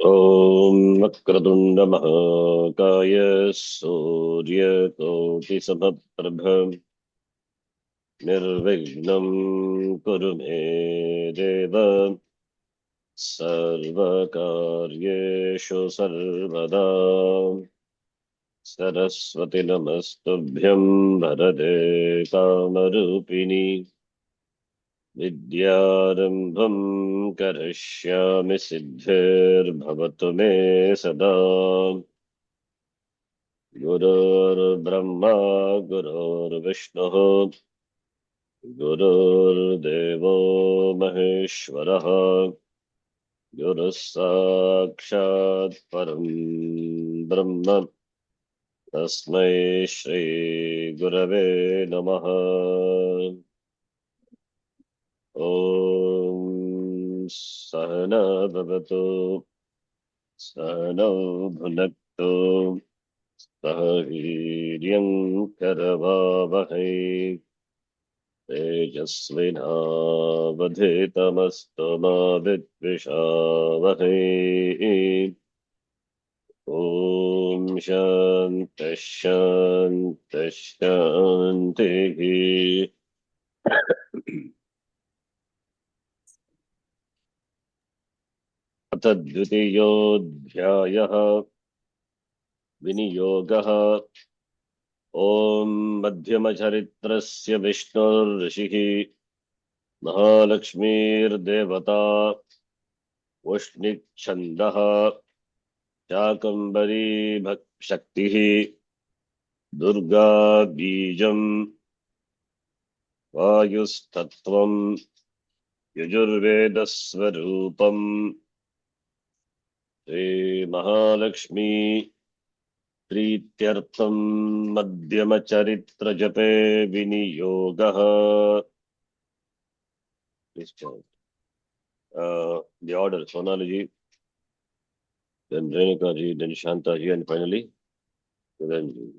ॐ वक्रतुण्ड महाकाय सूर्यकोटिसमप्रभ निर्विघ्नं कुरु मे देव सर्वकार्येषु सर्वदा। सरस्वती नमस्तुभ्यं वरदे कामरूपिणि विद्यारम्भं करिष्यामि सिद्धिर्भवतु मे सदा। गुरुर्ब्रह्मा गुरुर्विष्णुः गुरुर्देवो महेश्वरः गुरुः साक्षात् परं ब्रह्म तस्मै श्री गुरवे नमः। ॐ सहना भवतु सहनौ भुनक्तु सह वीर्यं करवावहै तेजस्विनावधीतमस्तु मा विद्विषावहै। ॐ शान्तिः शान्तिः शान्तिः। अथ द्वितीयोऽध्यायः विनियोगः। ॐ मध्यमचरित्रस्य विष्णुर्षिः महालक्ष्मीर्देवता उष्णिच्छन्दः शाकम्भरी शक्तिः दुर्गा बीजं वायुस्तत्त्वं यजुर्वेदस्वरूपं श्रीमहालक्ष्मी प्रीत्यर्थं मध्यमचरित्रजपे विनियोगः। The order: Sonali ji, then Renuka ji, then Shanta ji, and finally Kiran ji.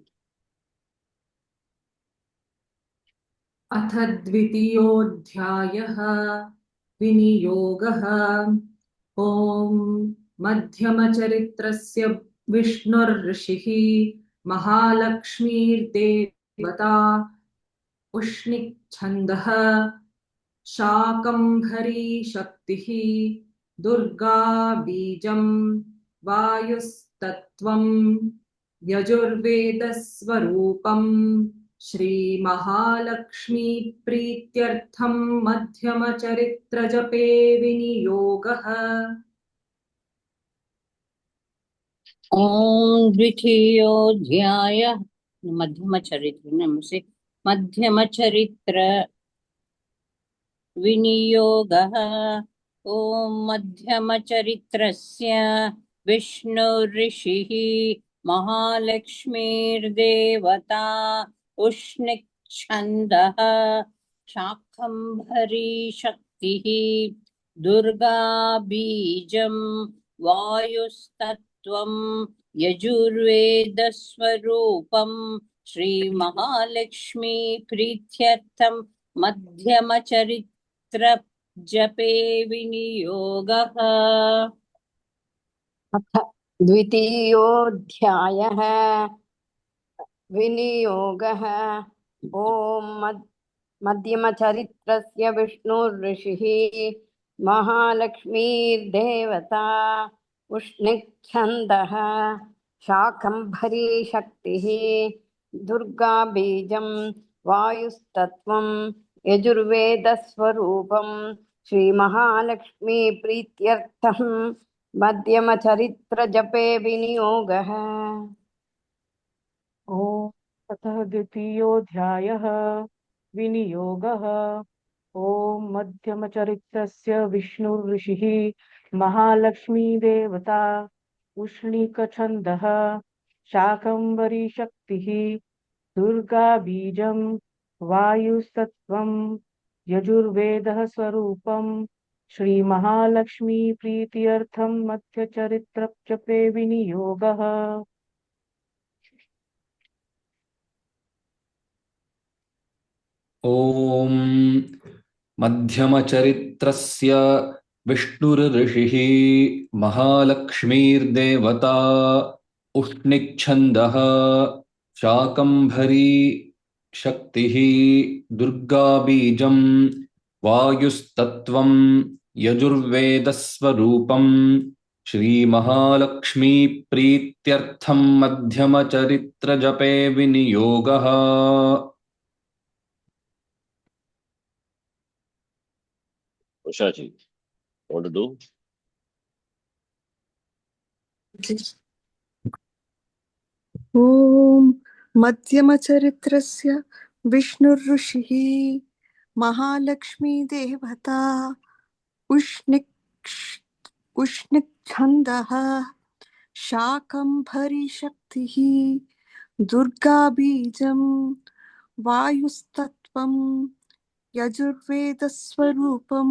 अथ द्वितीयोऽध्यायः विनियोगः। ॐ मध्यमचरित्रस्य विष्णुर्षिः महालक्ष्मीर्देवता उष्णिच्छन्दः शाकम्भरी शक्तिः दुर्गा बीजं वायुस्तत्त्वं यजुर्वेदस्वरूपं श्रीमहालक्ष्मी प्रीत्यर्थं मध्यमचरित्रजपे विनियोगः। ओम द्वितीयोऽध्यायः मध्यमचरित्र विनियोगः। ओम मध्यमचरित्रस्य विष्णुर्षिः महालक्ष्मीर्देवता उष्णिच्छन्दः शाकम्भरी शक्तिः दुर्गा बीजं वायुस्तत्त्वं यजुर्वेदस्वरूपं श्रीमहालक्ष्मी प्रीत्यर्थं मध्यमचरित्रजपे विनियोगः। अथ द्वितीयोऽध्यायः विनियोगः। ॐ मध्यमचरित्रस्य विष्णुर्षिः महालक्ष्मीर्देवता उष्णिच्छन्दः शाकम्भरी शक्तिः दुर्गा बीजं वायुस्तत्त्वं यजुर्वेदस्वरूपं श्रीमहालक्ष्मी प्रीत्यर्थं मध्यमचरित्रजपे विनियोगः। ॐ ततः द्वितीयोऽध्यायः विनियोगः। ॐ मध्यमचरित्रस्य विष्णुर्षिः महालक्ष्मीदेवता उष्णीकछन्दः शाकम्भरी शक्तिः दुर्गा बीजं वायुस्तत्त्वं यजुर्वेदः स्वरूपं श्रीमहालक्ष्मी प्रीत्यर्थं मध्यचरित्रजपे विनियोगः। ओम मध्यमचरित्रस्य विष्णुर्ऋषिः महालक्ष्मीर्देवता उष्णिच्छन्दः शाकम्भरी शक्तिः दुर्गा बीजं वायुस्तत्त्वं यजुर्वेदस्वरूपं श्रीमहालक्ष्मी प्रीत्यर्थं मध्यमचरित्रजपे विनियोगः। Ushaji, what to do? ॐ मध्यमचरित्रस्य विष्णुर्ऋषिः महालक्ष्मीदेवता उष्णिच्छन्दः शाकम्भरी शक्तिः दुर्गाबीजं वायुस्तत्त्वं यजुर्वेदस्वरूपं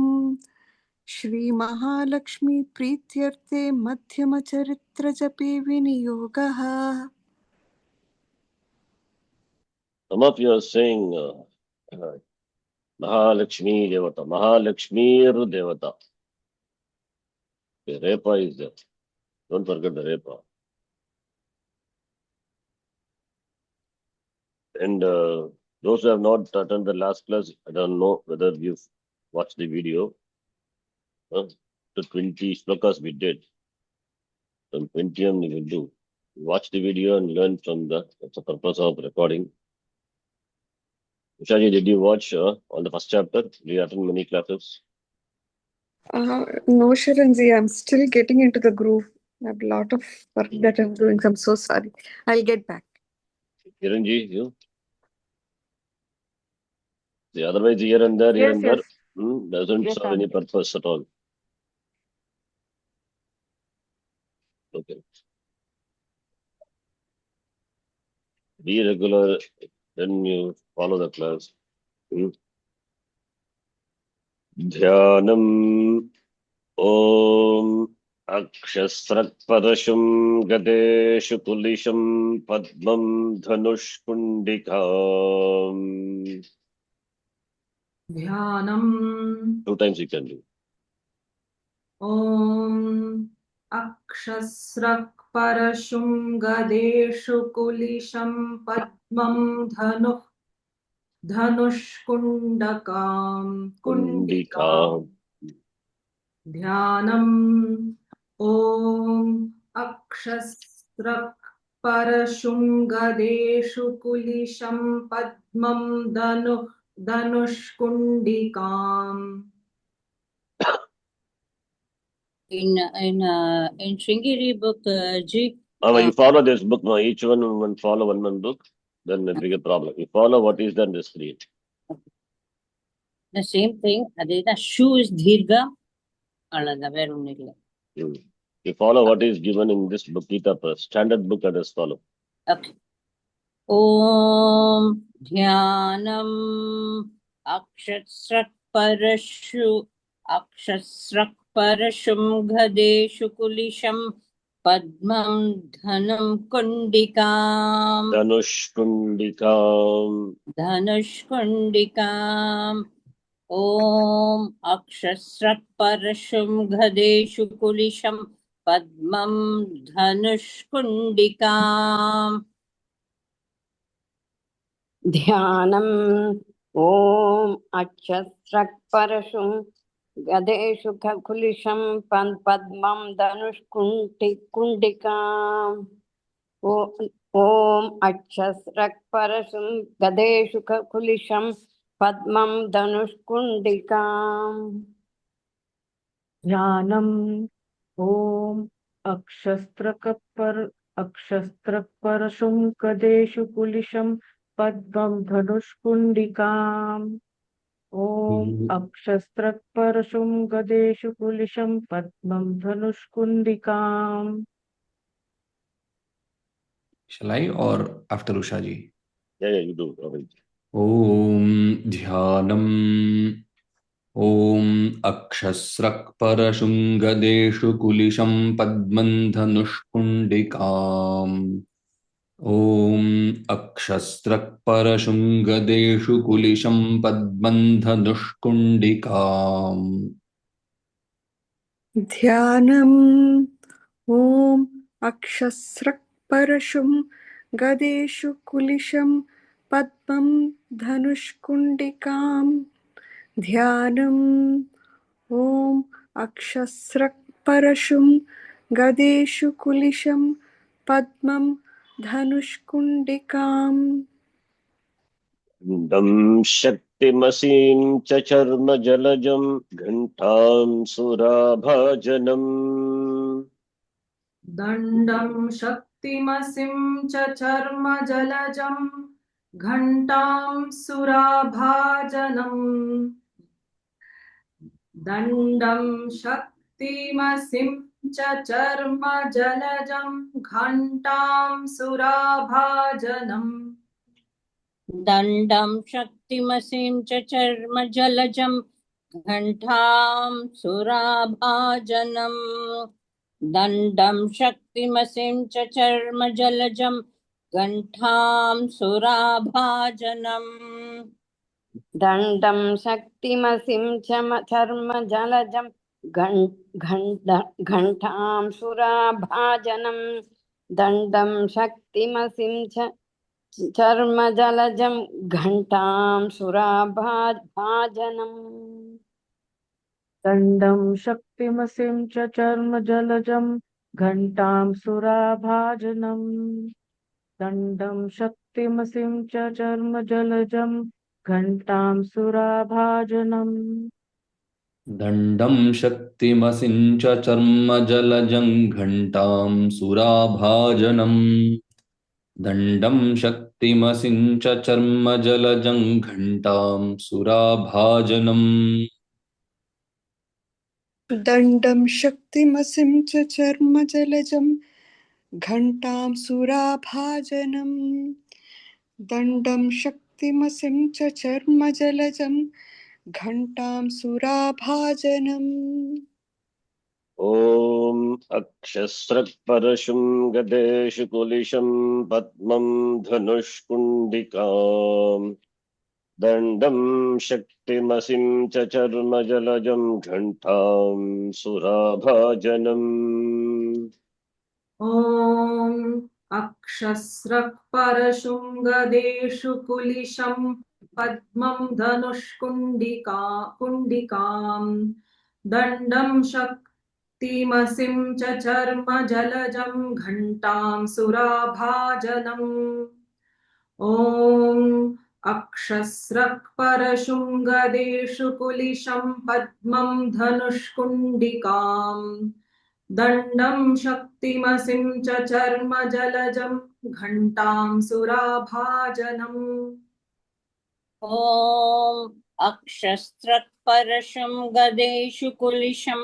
श्रीमहालक्ष्मी प्रीत्यर्थे मध्यमचरित्रजपे विनियोगः। Some of you are saying Mahalakshmi Devata, Mahalakshmir Devata. The Repa is there. Don't forget the Repa. And those who have not attended the last class, I don't know whether you've watched the video. The 20 slokas we did. Some 20 we will do. Watch the video and learn from that's the purpose of recording. Ushaji, did you watch on the first chapter? Did you attend many classes? No, Sharanji, I'm still getting into the groove. I have a lot of work that I'm doing. I'm so sorry. I'll get back. Kiranji, you? See, otherwise here and there Yes. doesn't Yes, serve any Aunty. purpose at all. Okay. Be regular, then you follow the class. Dhyanam Om Akshasrakparashum Gadeshu Kulisham Padmam Dhanushkundikam. ध्यानम् 2 times you can do. ॐ अक्षस्रक्परशुं गदेषु कुलिशं पद्मं धनुष्कुण्डकां कुण्डिकाम् ध्यानम् ॐ अक्षस्रक्परशुं गदेषु कुलिशं पद्मं धनुष्कुण्डिकाम् In Shringiri book, Ji. You follow this book now, each one follow one book, then a bigger problem. You follow what is there in the screen. The same thing. Adena shoe is Dirga. Alada verunilla. You follow what is given in this book, Gita Press. Standard book, let us follow. Okay. Om Dhyanam Akshasrakparashum Ghadeshu Kulisham Padmam Dhanam Kundikam Dhanushkundikam Om Akshasrakparashum Ghadeshu Kulisham Padmam Dhanushkundikam ध्यानम् ॐ अक्षस्रक्परशुं गदेषु कुलिशं पद्मं धनुष्कुण्डिकाम् ॐ अक्षस्रक्परशुं गदेषु कुलिशं पद्मं धनुष्कुण्डिकाम् ज्ञानम् ॐ अक्षस्त्रकपरशुं गदेषु कुलिशं पद्मं धनुष्कुण्डिकाम् ॐ अक्षस्त्रकपरशुं गदेषु कुलिशं पद्मं धनुष्कुण्डिकाम्. Shall I or after Ushaji? Yeah, you do. Om Dhyanam Om Akshasrakparashum Gadeshu Kulisham Padman Dhanushkundikam Om Akshasrakparashum Gadeshu Kulisham Padman Dhanushkundikam ध्यानम् ॐ अक्षस्रक्परशुं गदेषु कुलिशं पद्मं धनुष्कुण्डिकां ध्यानम् ॐ अक्षस्रक्परशुं गदेषु कुलिशं पद्मं धनुष्कुण्डिकाम् दं शक्तिमसीं च चर्म जलजं घंटां सुराभाजनम् दण्डं शक्तिमसिं च चर्मजलजं घण्टां सुराभाजनम् दण्डं शक्तिमसिं च चर्मजलजं घण्टां सुराभाजनम् दण्डं शक्तिमसिं च चर्मजलजं घण्टां सुराभाजनम् दण्डं शक्तिमसिं च चर्मजलजं घण्टां सुराभाजनम् दण्डं शक्तिमसिं च चर्मजलजं घण्टां सुराभाजनं दण्डं शक्तिमसिं च चर्मजलजं घण्टां सुराभाजनम् दण्डं शक्तिमसिं च चर्मजलजं घण्टां सुराभाजनम् दण्डं शक्तिमसिं च चर्मजलजं घण्टां सुराभाजनम् दण्डं शक्तिमसिं च चर्मजलजं घण्टां सुराभाजनम् दण्डं शक्तिमसिं च चर्मजलजं घण्टां सुराभाजनम् दण्डं शक्तिमसिं च चर्मजलजं घण्टां सुराभाजनम् दण्डं शक्तिमसिं च चर्मजलजं घण्टां सुराभाजनम् ॐ अक्षस्रक्परशुं गदेषु कुलिशं पद्मं धनुष्कुण्डिकाम् दण्डं शक्तिमसिं च चर्मजलजं घण्टां सुराभाजनम् ॐ अक्षस्रक्परशुङ्गदेषु कुलिशं पद्मं कुण्डिकां दण्डं शक्तिमसिं च चर्मजलजं घण्टां सुराभाजनम् ॐ अक्षस्रक्परशुङ्गदेषु कुलिशं पद्मं धनुष्कुण्डिकाम् दण्डं शक्तिमसिं च चर्मजलजं घण्टां सुराभाजनम् ॐ अक्षस्रक्परशुं गदेषु कुलिशं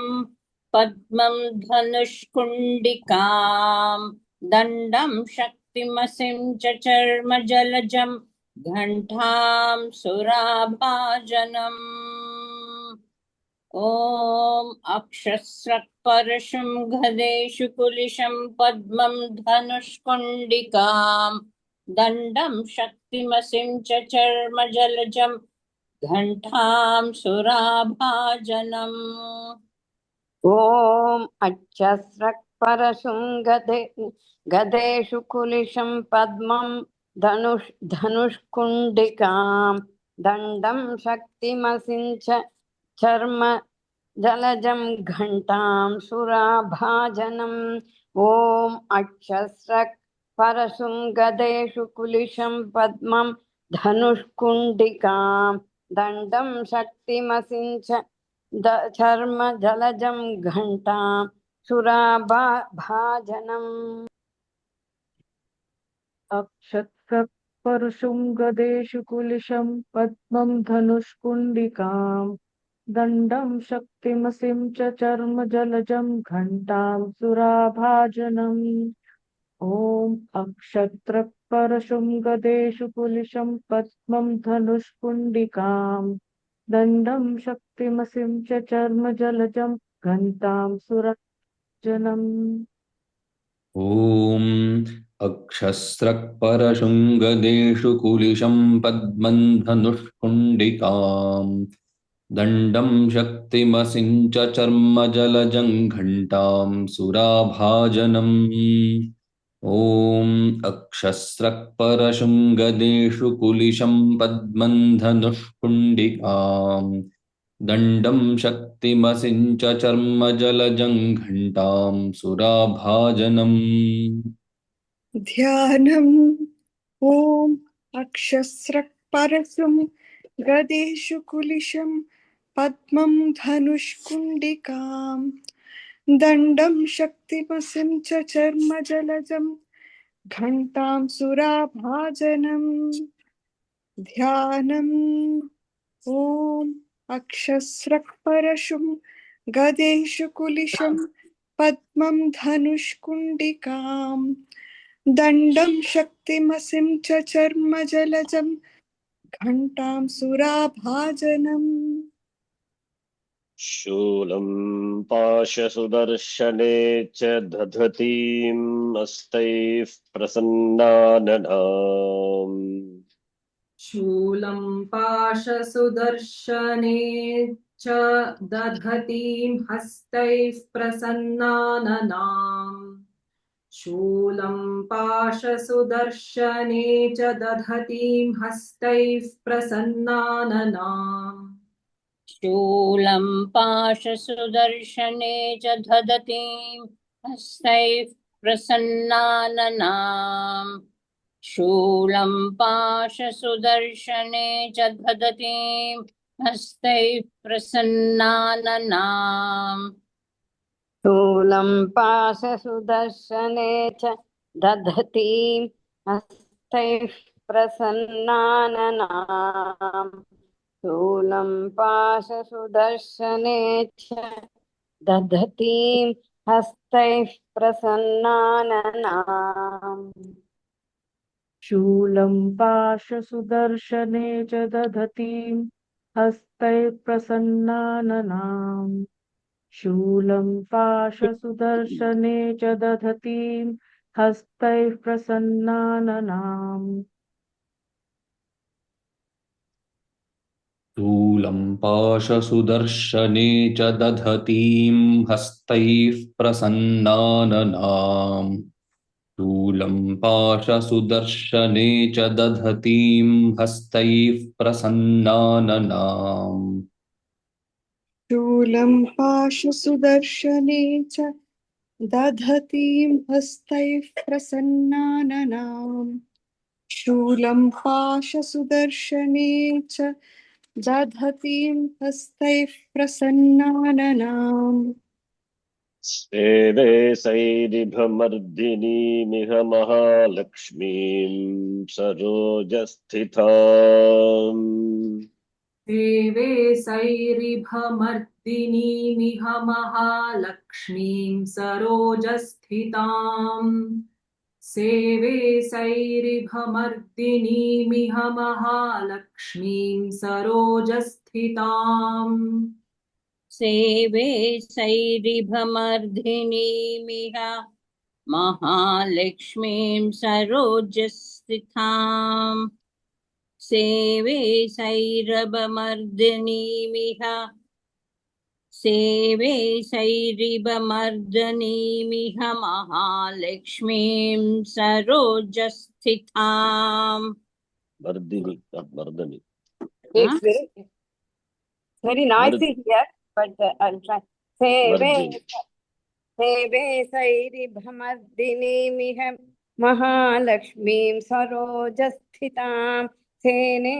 पद्मं धनुष्कुण्डिकां दण्डं शक्तिमसिं च चर्मजलजं घण्टां सुराभाजनम् ॐ अक्षस्रक्परशुं गदेषु कुलिशं पद्मं धनुष्कुण्डिकां दण्डं शक्तिमसिं च चर्मजलजं घण्टां सुराभाजनम् ॐ अक्षस्रक्परशुं गदेषु कुलिशं पद्मं धनुष्कुण्डिकां दण्डं शक्तिमसिं च चर्मजलजं घण्टां सुराभाजनम् ॐ अक्षस्रक्परशुं गदेषु कुलिशं पद्मं धनुष्कुण्डिकां दण्डं शक्तिमसिं च चर्मजलजं घण्टां सुराभाजनम् अक्षत्रपरशुं गदेषु कुलिशं पद्मं धनुष्कुण्डिकां दण्डं शक्तिमसिं च चर्मजलजं घण्टां सुराभाजनम् ॐ अक्षत्रपरशुं गदेषु कुलिशं पद्मं धनुष्कुण्डिकां दण्डं शक्तिमसिं च चर्मजलजं घण्टां सुराभाजनम् ॐ अक्षस्रक्परशुं गदेषु कुलिशं पद्मं धनुष्कुण्डिकां दण्डं शक्तिमसिञ्च चर्मजलजं घण्टां सुराभाजनम् ॐ अक्षस्रक्परशुङ्गदेषु कुलिशं पद्मं धनुष्कुण्डिकाम् दण्डं शक्तिमसिञ्च चर्मजलजं घण्टां सुराभाजनम् ध्यानम् ॐ अक्षस्रक्परशुं गदेषु कुलिशं पद्मं धनुष्कुण्डिकाम् दण्डं शक्तिमसिं च चर्मजलजं घण्टां सुराभाजनम् ध्यानम् ॐ अक्षस्रक्परशुं गदेषु कुलिशं पद्मं धनुष्कुण्डिकाम् दण्डं शक्तिमसिं च चर्मजलजं घण्टां सुराभाजनम् शूलं पाशसुदर्शने च दधतीम् हस्तैः प्रसन्नाननाम् शूलं पाशसुदर्शने च दधतीं हस्तैः प्रसन्नाननाम् शूलं पाशसुदर्शने च दधतीं हस्तैः प्रसन्नाननाम् शूलं पाशसुदर्शने च दधतीं हस्तैः प्रसन्नाननाम् शूलं पाशसुदर्शने च दधतीं हस्तैः प्रसन्नाननाम् शूलं पाशसुदर्शने च दधतीं हस्तैः प्रसन्नाननाम् शूलं पाशसुदर्शने च दधतीं हस्तैः प्रसन्नाननाम् शूलं पाशसुदर्शने च दधतीं हस्तैः प्रसन्नाननाम् शूलं पाशसुदर्शने च दधतीं हस्तैः प्रसन्नाननाम् शूलं पाशसुदर्शने च दधतीं हस्तैः प्रसन्नाननाम् शूलं पाशसुदर्शने च दधतीं हस्तैः प्रसन्नाननाम् शूलं पाशसुदर्शने च दधतीं हस्तैः प्रसन्नाननाम् शूलं पाशसुदर्शने च दधतीं हस्तैः प्रसन्नाननाम् स्वेदे सैरिभमर्दिनीमिह महालक्ष्मीं सरोजस्थिताम् देवे सैरिभमर्दिनीमिह महालक्ष्मीं सरोजस्थिताम् सेवे सैरिभमर्दिनीमिह महालक्ष्मीं सरोजस्थिताम् सेवे सैरिभमर्दिनीमिह महालक्ष्मीं सरोजस्थिताम् सेवे सैरभमर्दिनीमिह महालक्ष्मीं सरोजस्थिताम् Mardini not Mardini It's very noisy here, but I'll try. Mardini सेवे सैरिभमर्दिनीमिह महालक्ष्मीं सरोजस्थितां सेने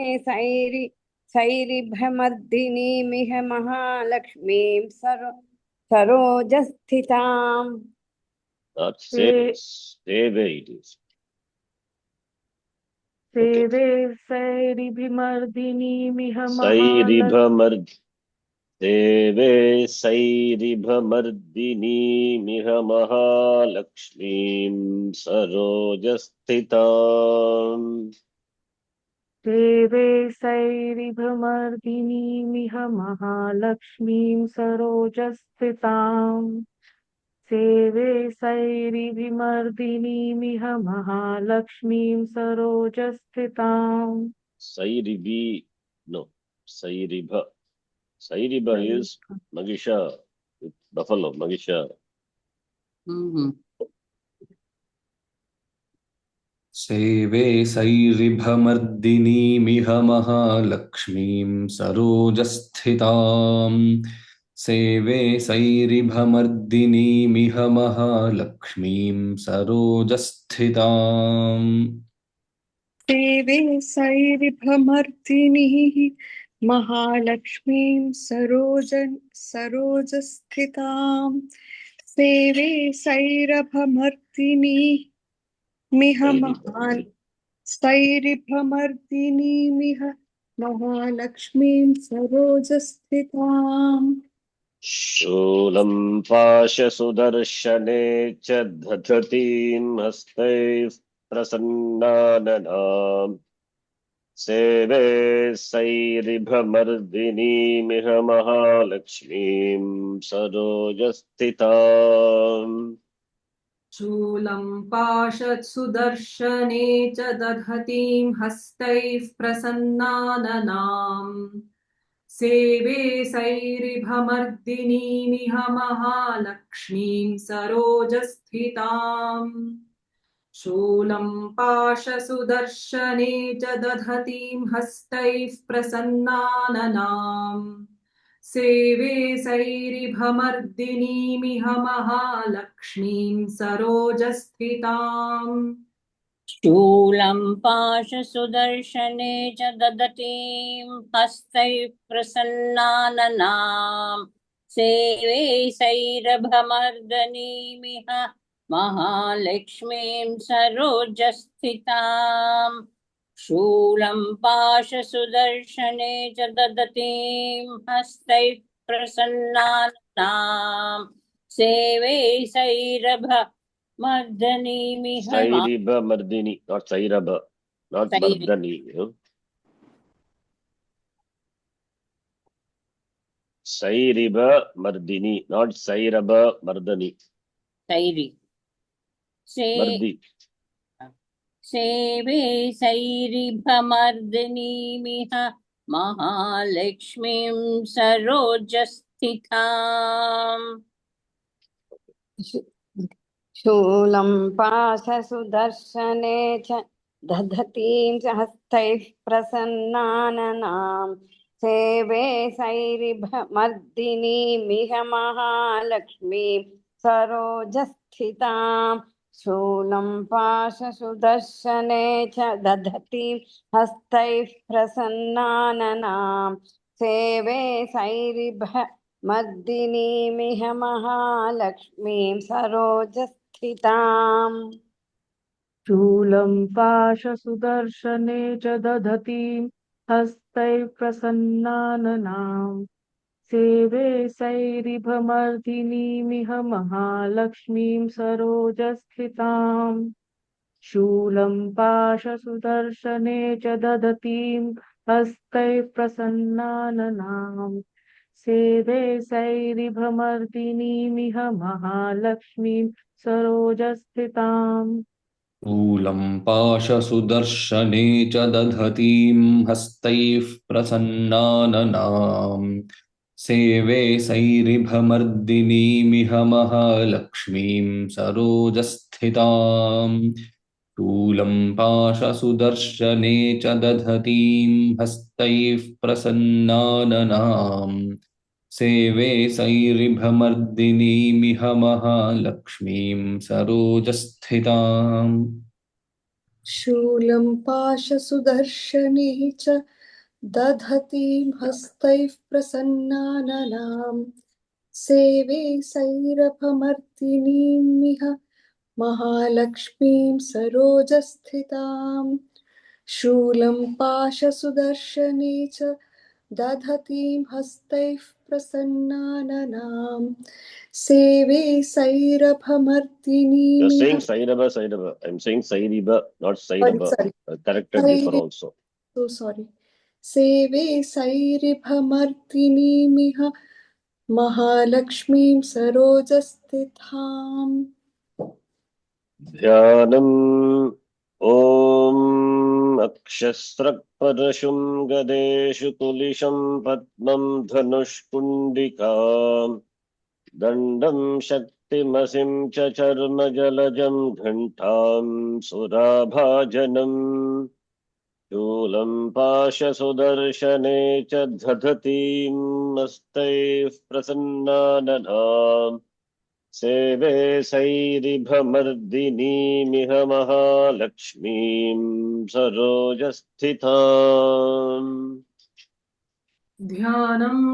सैरिभमर्दिनीमिह महालक्ष्मीं सरोजस्थिताम् not save save it is सेवे सैरिभिमर्दिनीमिह सैरिभमर्द देवे सैरिभमर्दिनीमिह महालक्ष्मीं सरोजस्थिताम् सेवे सैरिभमर्दिनीमिह महालक्ष्मीं सरोजस्थिताम् सेवे सैरिभिमर्दिनीमिह महालक्ष्मीं सरोजस्थिताम् सैरिभि no सैरिभ Sairiba is Magisha, with buffalo, Magisha. सेवे सैरिभमर्दिनीमिह महालक्ष्मीं सरोजस्थिताम् सेवे सैरिभमर्दिनीमिह महालक्ष्मीं सरोजस्थिताम् सेवे सैरिभमर्दिनीः महालक्ष्मीं सरोजस्थिताम् सेवे सैरभमर्दिनीः सैरिभमर्दिनीमिह महालक्ष्मीं सरोजस्थिताम् शूलं पाशसुदर्शने च दधतीं हस्तैः प्रसन्नाननाम् सेवे सैरिभमर्दिनीमिह महालक्ष्मीं सरोजस्थिताम् शूलं पाशत्सुदर्शने च दधतीं हस्तैः प्रसन्नाननाम् सेवे सैरिभमर्दिनीमिह महालक्ष्मीं सरोजस्थिताम् शूलं पाशसुदर्शने च दधतीं हस्तैः प्रसन्नाननाम् सेवे सैरिभमर्दिनीमिह महालक्ष्मीं सरोजस्थिताम् शूलं पाशसुदर्शने च ददतीं हस्तैः प्रसन्नाननाम् सेवे सैरभमर्दनीमिह महालक्ष्मीं सरोजस्थिताम् शूलं पाशसुदर्शने च ददतीं हस्तैः प्रसन्नाननाम् सेवे सैरभमर्दनीमिह Sairiba Mardini, not Sairaba, not Sairi. Mardani. Sairiba Mardini, not Sairaba Mardani. सैरि Mardi. सेवे सैरिभमर्दिनीमिह महालक्ष्मीं सरोजस्थिताम् शूलं पाशसुदर्शने च दधतीं च हस्तैः प्रसन्नाननाम् सेवे सैरिभमर्दिनीमिह महालक्ष्मीं सरोजस्थिताम् शूलं पाशसुदर्शने च दधतीं हस्तैः प्रसन्नाननाम् सेवे सैरिभमर्दिनीमिह महालक्ष्मीं सरोजस्थिताम् शूलं पाशसुदर्शने च दधतीं हस्तैः प्रसन्नाननाम् सेवे सैरिभमर्दिनीमिह महालक्ष्मीं सरोजस्थिताम् शूलं पाशसुदर्शने च दधतीं हस्तैः प्रसन्नाननाम् सेवे सैरिभमर्दिनीमिह महालक्ष्मीं सरोजस्थिताम् शूलं पाशसुदर्शने च दधतीं हस्तैः प्रसन्नाननाम् सेवे सैरिभमर्दिनीमिह महालक्ष्मीं सरोजस्थिताम् शूलं पाशसुदर्शने च दधतीं हस्तैः प्रसन्नाननाम् सेवे सैरिभमर्दिनीमिह महालक्ष्मीं सरोजस्थिताम् शूलं पाशसुदर्शने च दधतीं हस्तैः प्रसन्नाननाम् सेवे सैरभमर्दिनीमिह महालक्ष्मीं सरोजस्थिताम् शूलं पाशसुदर्शने च दधतीं हस्तैः प्रसन्नाननाम् सेवे You're सैरभमर्दिनीमिह saying Sairaba. I'm saying Sairiba, not Sairaba. sorry. Corrected before Sairi- also. So sorry. सेवे सैरिभमर्दिनीमिह महालक्ष्मीं सरोजस्थिताम् ध्यानम् ॐ अक्षस्रक्परशुं गदेषु कुलिशं पद्मं धनुष्कुण्डिकाम् दण्डं शक्तिमसिं च चर्मजलजं घण्टां सुराभाजनम् शूलं पाशसुदर्शने च दधतीं हस्तैः प्रसन्नाननाम् सेवे सैरिभमर्दिनीमिह महालक्ष्मीं सरोजस्थिताम् ध्यानम्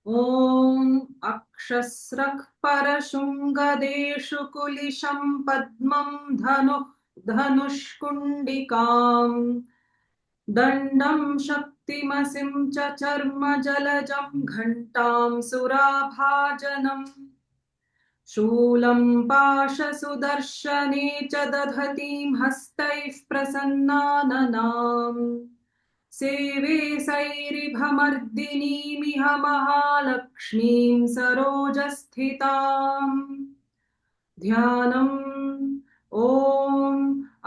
ॐ अक्षस्रक् परशुङ्गदेषु कुलिशं पद्मं धनुष्कुण्डिकाम् दण्डं शक्तिमसिं च चर्मजलजं घण्टां सुराभाजनम् शूलं पाशसुदर्शने च दधतीं हस्तैः प्रसन्नाननाम् सेवे सैरिभमर्दिनीमिह महालक्ष्मीं सरोजस्थिताम् ध्यानम् ॐ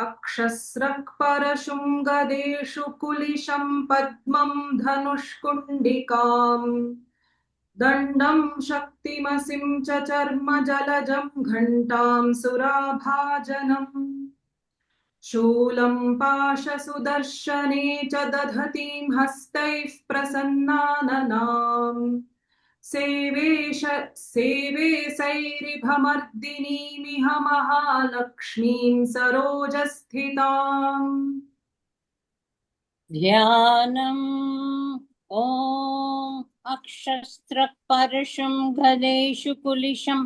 अक्षस्रक् परशुङ्गदेषु कुलिशं पद्मं धनुष्कुण्डिकाम् दण्डं शक्तिमसिं च चर्मजलजं घण्टां सुराभाजनम् शूलं पाशसुदर्शने च दधतीं हस्तैः प्रसन्नाननाम् सेवे सैरिभमर्दिनीमिह महालक्ष्मीं सरोजस्थिताम् ध्यानम् ॐ अक्षस्रक्परशुं गदेषु कुलिशं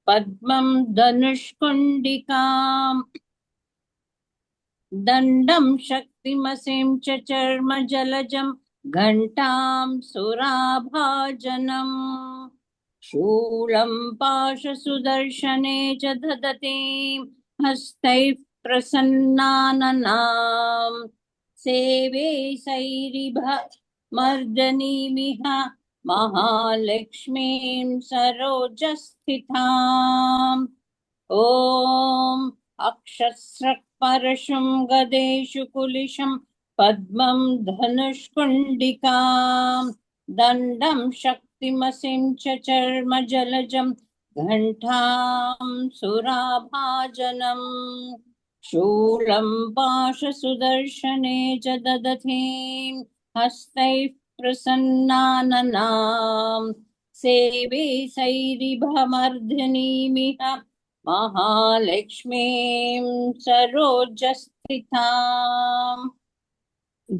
पद्मं धनुष्कुण्डिकाम् दण्डं शक्तिमसिं च चर्मजलजं घण्टां सुराभाजनम् शूलं पाशसुदर्शने च दधतीं हस्तैः प्रसन्नाननाम् सेवे सैरिभमर्दनीमिह महालक्ष्मीं सरोजस्थिताम् ॐ अक्षस्रक् परशुं गदेषु कुलिशं पद्मं धनुष्कुण्डिकाम् दण्डं शक्तिमसिं च चर्मजलजं घण्टां सुराभाजनम् शूलं पाशसुदर्शने च दधतीं हस्तैः प्रसन्नाननाम् सेवे सैरिभमर्दिनीमिह महालक्ष्मीं सरोजस्थिताम्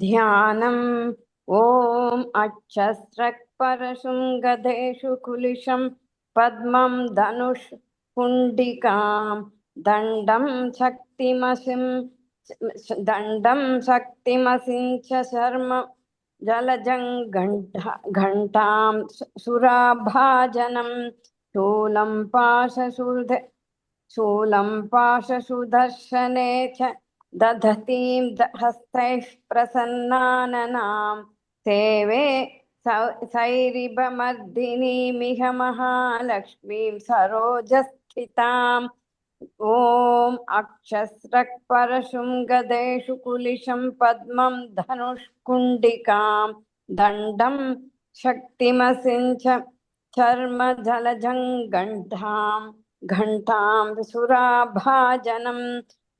ध्यानम् ॐ अक्षस्रक् परशुङ्गदेषु कुलिशं पद्मं धनुष्कुण्डिकां दण्डं शक्तिमसिं च शर्म जलजं घण्टां सुराभाजनं शूलं पाशसुदर्शने च दधतीं हस्तैः प्रसन्नाननां सेवे सैरिभमर्दिनीमिह महालक्ष्मीं सरोजस्थिताम् ॐ अक्षस्रक् परशुङ्गदेषु कुलिशं पद्मं धनुष्कुण्डिकां दण्डं शक्तिमसिं च चर्मजलजं घण्टां सुराभाजनं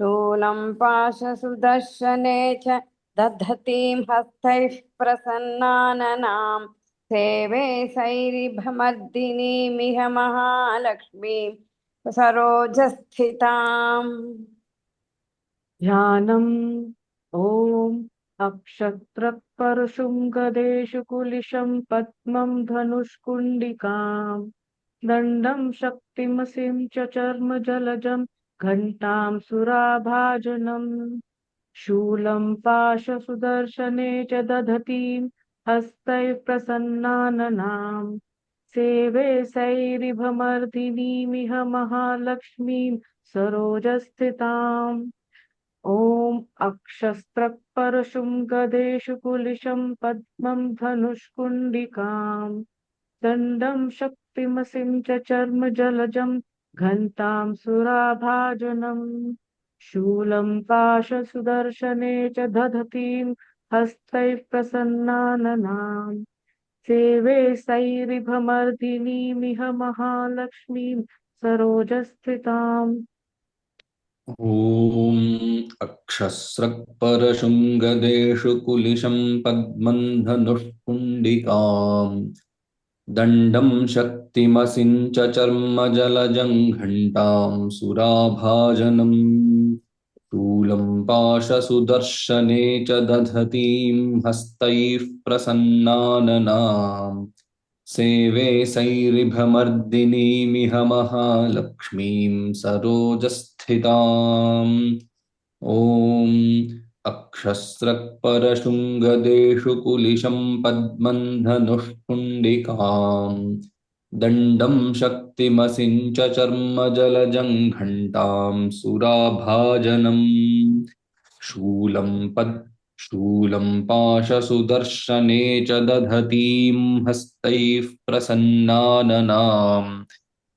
शूलं पाशसुदर्शने च दधतीं हस्तैः प्रसन्नाननां सेवे सैरिभमर्दिनीमिह महालक्ष्मीं सरोजस्थिताम् ध्यानम् ॐ अक्षत्रक् परशुङ्गदेषु कुलिशं पद्मं धनुष्कुण्डिकाम् दण्डं शक्तिमसिं च चर्मजलजं घण्टां सुराभाजनम् शूलं पाशसुदर्शने च दधतीं हस्तैः प्रसन्नाननाम् सेवे सैरिभमर्दिनीमिह महालक्ष्मीं सरोजस्थिताम् ॐ अक्षस्रक् परशुङ्गदेषु कुलिशं पद्मं धनुष्कुण्डिकाम् दण्डं शक्तिमसिं च चर्मजलजं घण्टां सुराभाजनम् शूलं पाशसुदर्शने च दधतीं हस्तैः प्रसन्नाननाम् सेवे सैरिभमर्दिनीमिह महालक्ष्मीं सरोजस्थिताम् ॐ अक्षस्रक्परशृङ्गदेषु कुलिशं पद्मं धनुष्पुण्डिकाम् दण्डं शक्तिमसिं च चर्मजलजं घण्टां सुराभाजनम् शूलं पाशसुदर्शने च दधतीं हस्तैः प्रसन्नाननाम् सेवे सैरिभमर्दिनीमिह महालक्ष्मीं सरोजस्थिताम् ॐ अक्षस्रक्परशृङ्गदेषु कुलिशं पद्मं धनुष्पुण्डिकाम् दण्डं शक्तिमसिं च चर्मजलजं घण्टां सुराभाजनम् शूलं पाशसुदर्शने च दधतीं हस्तैः प्रसन्नाननाम्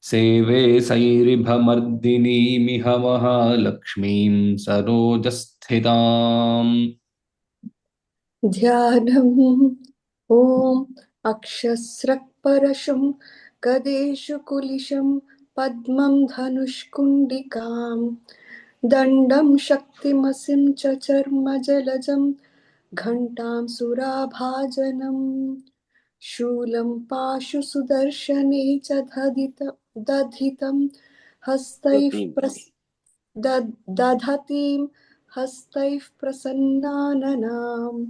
सेवे सैरिभमर्दिनीमिह महालक्ष्मीं सरोजस्थिताम् ध्यानम् ॐ अक्षस्रक्परशुं गदेषु कुलिशं पद्मं धनुष्कुण्डिकां दण्डं शक्तिमसिं च चर्मजलजं घण्टां सुराभाजनम् शूलं पाशुसुदर्शने च दधितं हस्तैः दधतीं हस्तैः प्रसन्नाननाम्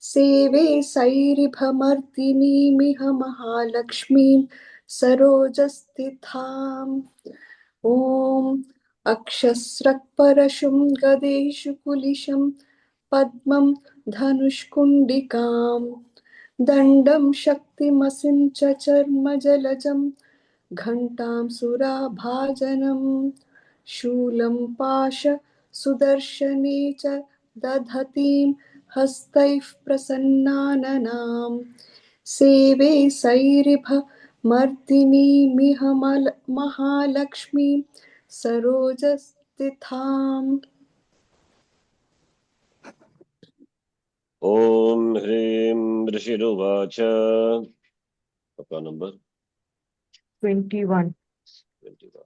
सेवे सैरिभमर्दिनीमिह महालक्ष्मीं सरोजस्थिताम् ॐ अक्षस्रक्परशुं गदेषु कुलिशं पद्मं धनुष्कुण्डिकां दण्डं शक्तिमसिं च चर्मजलजं घण्टां सुराभाजनम् शूलं पाशसुदर्शने च दधतीं हस्तैः प्रसन्नाननाम् सेवे सैरिभमर्दिनीमिह महालक्ष्मीं सरोजस्थिताम् ॐ ह्रीं ऋषिरुवाच Papa number 21 21.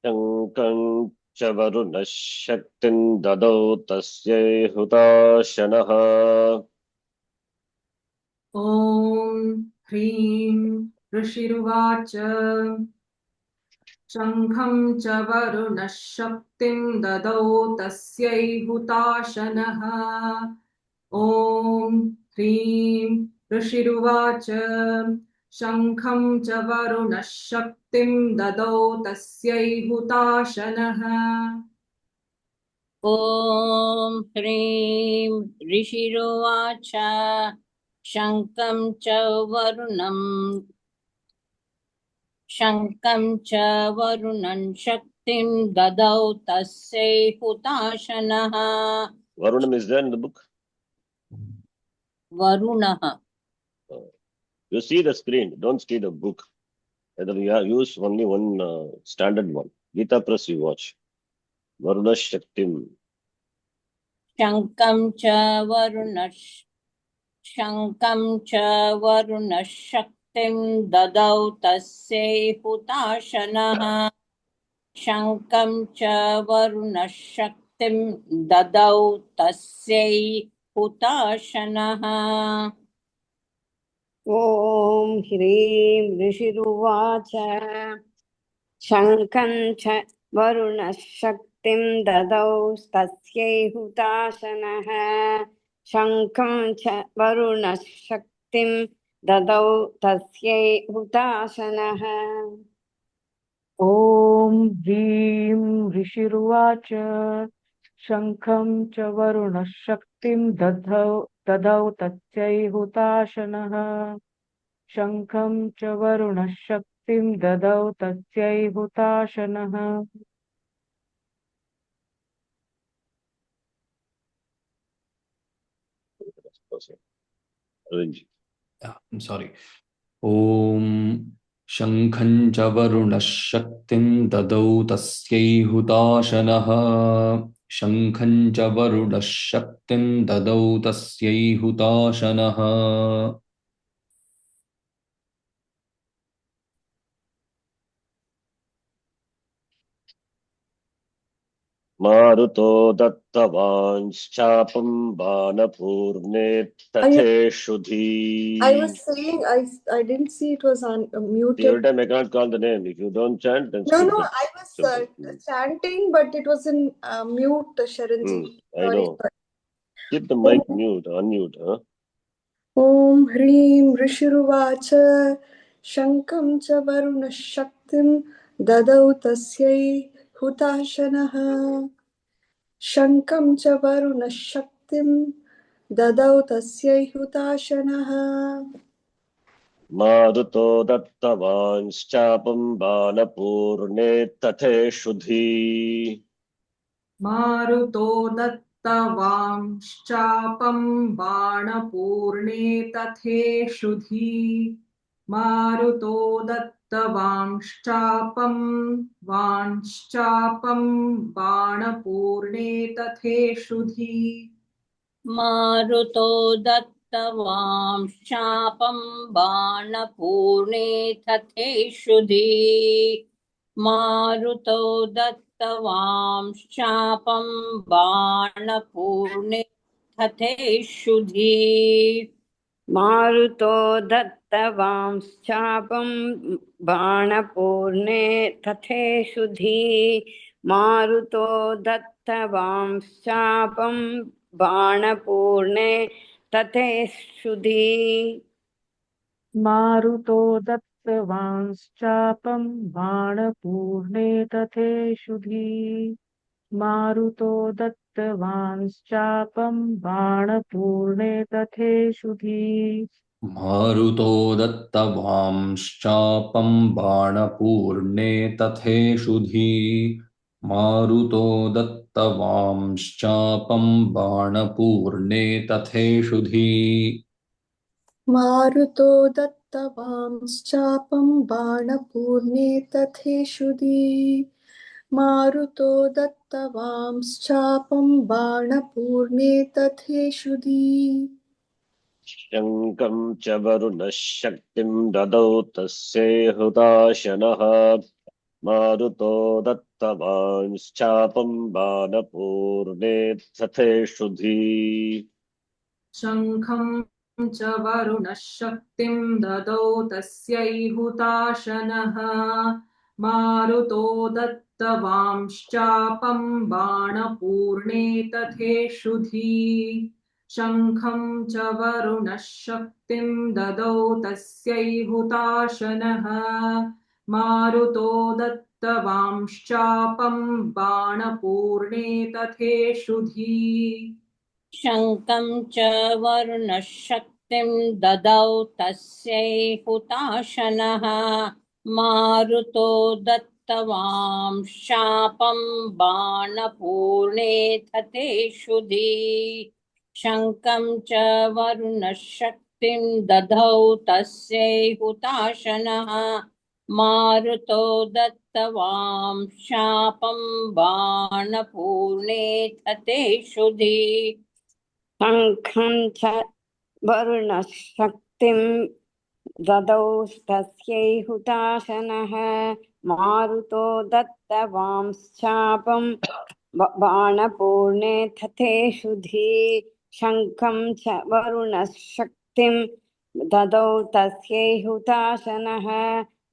शङ्कं च वरुणः शक्तिं ददौ तस्यै हुताशनः ॐ ह्रीं ऋषिरुवाच शङ्खं च वरुणः शक्तिं ददौ तस्यै हुताशनः ॐ ह्रीं ऋषिरुवाच शङ्खं च वरुणः शक्तिं ददौ तस्यै हुताशनः ॐ ह्रीं ऋषिरुवाच शङ्खं च वरुणं शक्तिं ददौ तस्यै हुताशनः Varunam is there in the book. वरुणः You see the screen, don't see the book. Either you use only one standard one. Gita Press you watch. Varuna Shaktim. शङ्खं च वरुणः शक्तिं ददौ तस्यै हुताशनः शङ्खं च वरुणः शक्तिं ददौ तस्यै हुताशनः ॐ ह्रीं ऋषिरुवाच शङ्खं च वरुणः शक्तिं ददौ तस्यै हुताशनः शङ्खं च वरुणः शक्तिं ददौ तस्यै हुताशनः ॐ ह्रीं ऋषिरुवाच शङ्खं च वरुणः शक्तिं ददौ तस्यै हुताशनः शङ्खं च वरुणः शक्तिं ददौ तस्यै हुताशनः Arrange. I'm sorry. ॐ शङ्खं च वरुणः शक्तिं ददौ तस्यै हुताशनः शङ्खं च वरुणः शक्तिं ददौ तस्यै हुताशनः मारुतो दत्तवांश्चापं बाणपूर्णे तथेषुधी. I was saying I didn't see it was muted. Every time I can't call the name. If you don't chant, then No, skip no, the I was temple. chanting, but it was in mute, Sharanji. I Sorry, know. sorry. Keep the mic mute, unmute. Huh? ॐ ह्रीं ऋषिरुवाच शङ्खं च वरुणः शक्तिं ददौ तस्यै हुताशनः शङ्खं च वरुणः शक्तिं ददौ तस्यै हुताशनः मारुतो दत्तवांश्चापं बाणपूर्णे तथेषुधी. मारुतो दत्तवांश्चापं बाणपूर्णे तथेषुधी मारुतो दत्तवांश्चापं वांश्चापं बाणपूर्णे तथेषुधी मारुतो दत्तवांश्चापं बाणपूर्णे तथेषुधी मारुतो दत्तवांश्चापं बाणपूर्णे तथेषुधी मारुतो दत्तवांश्चापं बाणपूर्णे तथेषुधी मारुतो दत्तवांश्चापं बाणपूर्णे तथेषुधी मारुतो दत्तवांश्चापं बाणपूर्णे तथेषुधी मारुतो दत्तवांश्चापं बाणपूर्णे तथेषुधी मारुतो दत्तवांश्चापं बाणपूर्णे तथेषुधी मारुतो दत्तवांश्चापं बाणपूर्णे तथेषुधी मारुतो दत्तवांश्चापं बाणपूर्णे तथेषुधी मारुतो दत्तवांश्चापं बाणपूर्णे तथेषुधी शङ्खं च वरुणः शक्तिं ददौ तस्यै हुताशनः मारुतो दत्तवांश्चापं बाणपूर्णे तथेषुधी. शङ्खं च वरुणः शक्तिं ददौ तस्यै हुताशनः मारुतो दत्तवांश्चापं बाणपूर्णे तथेषुधी शङ्खं च वरुणः शक्तिं ददौ तस्यै हुताशनः मारुतो दत्तवांश्चापं बाणपूर्णे तथेषुधी शङ्खं च वरुणः शक्तिं ददौ तस्यै हुताशनः मारुतो दत्तवांश्चापं बाणपूर्णे तथेषुधी शङ्खं च वरुणः शक्तिं ददौ तस्यै हुताशनः मारुतो दत्तवांश्चापं बाणपूर्णे तथेषुधी शङ्खं च वरुणः शक्तिं ददौ तस्यै हुताशनः मारुतो दत्तवांश्चापं बाणपूर्णे तथेषुधी शङ्खं च वरुणः शक्तिं ददौ तस्यै हुताशनः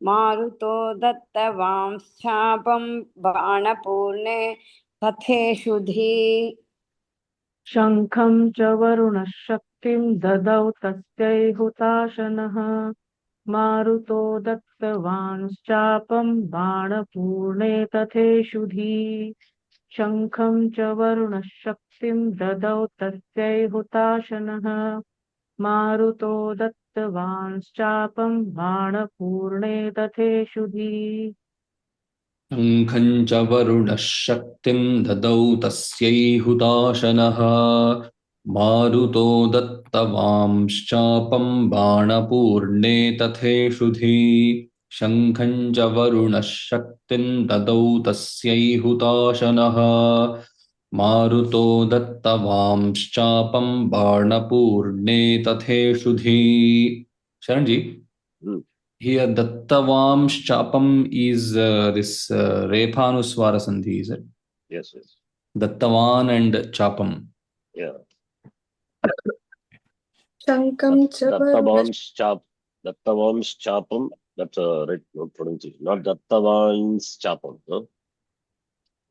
मारुतो दत्तवांश्चापं बाणपूर्णे तथेषुधी शङ्खं च वरुणः शक्तिं ददौ तस्यै हुताशनः मारुतो दत्तवांश्चापं बाणपूर्णे तथेषुधी शङ्खं च वरुणः शक्तिं ददौ तस्यै हुताशनः मारुतो दत्तवांश्चापं बाणपूर्णे तथेषुधी शङ्खं च वरुणः शक्तिं ददौ तस्यै हुताशनः मारुतो दत्तवांश्चापं बाणपूर्णे तथेषुधी शङ्खं च वरुणः शक्तिं ददौ तस्यै हुताशनः मारुतो दत्तवांश्चापं बाणपूर्णे तथेषुधी Sharan ji, Hmm. here Dattavamshapam is this Rephanuswara Sandhi, is it? Yes, yes. Dattavan and Chapam. Yeah. Shankam Chavaruna Dattavam's chapam. That's a right pronunciation. Not Dattavan's chapam. No?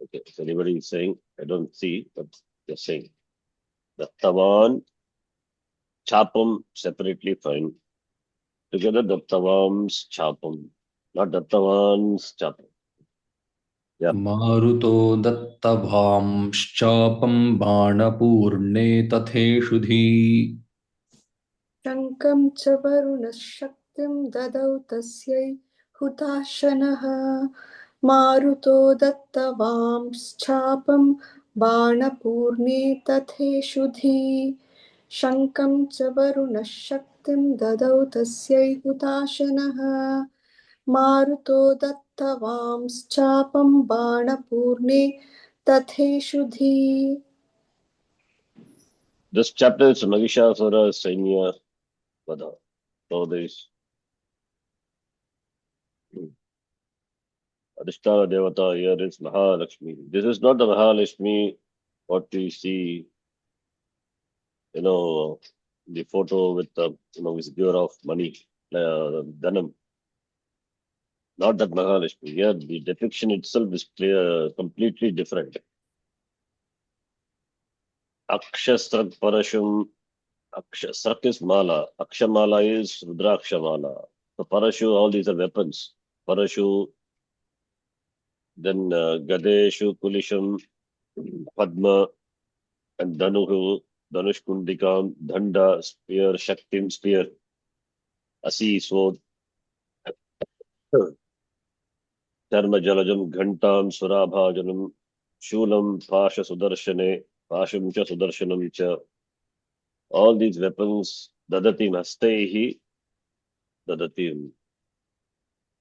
Okay. If anybody is saying, I don't see, but they're saying. Dattavan, chapam separately fine. Together, Dattavam's chapam. Not Dattavan's chapam. Yeah. Maruto Dattavamshapam Banapurne Tatheshudhi. Shankam Chavaruna Shaktim Dadau Tasyai Hutashanaha Maruto Dattavamschapam Banapurne Tatheshudhi Shankam Chavaruna Shaktim Dadau Tasyai Hutashanaha Maruto Dattavamschapam Banapurne Tatheshudhi. This chapter is Mahishasura Sainya Vada. So there is Adhishtana Devata, here is Mahalakshmi. This is not the Mahalakshmi what we see, the photo with the, with giver of money, Dhanam. Not that Mahalakshmi. Here the depiction itself is clear, completely different. Akshasrak Parashum. Akshasrak is Mala. Akshamala is Rudrakshamala. So Parashu, all these are weapons. Parashu, then Gadeshu, Kulisham, Padma, and Danuhu, Danush Kundikam, Dhanda, spear, Shaktim, spear, Asi, sword, Dharma Jalajam, Ghantam, Surabhajanam, Shulam, Pasha Sudarshane, Pasham Cha Sudarshanam Cha. All these weapons, Dadatim Hastehi, Dadatim.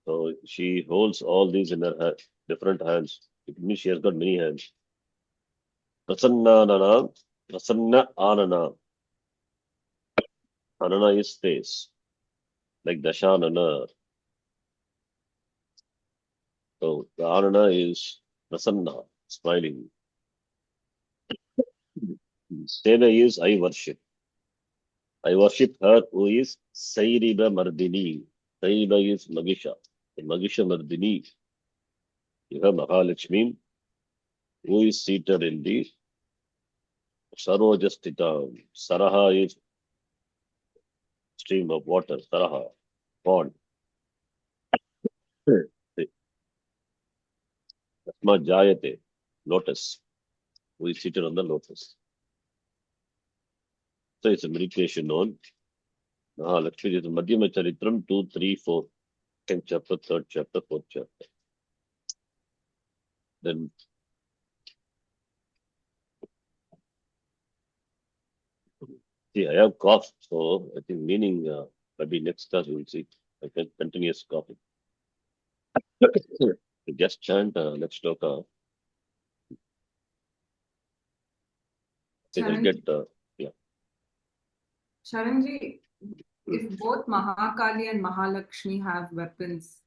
So she holds all these in her different hands. It means she has got many hands. Prasanna Nana, Prasanna Anana. Anana is face, like Dashanana. So the Anana is Prasanna, smiling. Seva is I worship. I worship her who is Sairiba Mardini. Sairiba is Magisha. The Magisha Mardini. You have Mahalakshmi, who is seated in the Sarojastita. Saraha is stream of water. Saraha, pond. Asma Jayate, lotus. Who is seated on the lotus. So it's a meditation on Mahalakshmi. This is Madhyama Charitram 2, 3, 4. 10th chapter, 3rd chapter, 4th chapter. Then see, I have cough, so I think meaning maybe next class we will see. I can continuous coughing. Just chant next shloka. I will get yeah. Sharanji, if both Mahakali and Mahalakshmi have weapons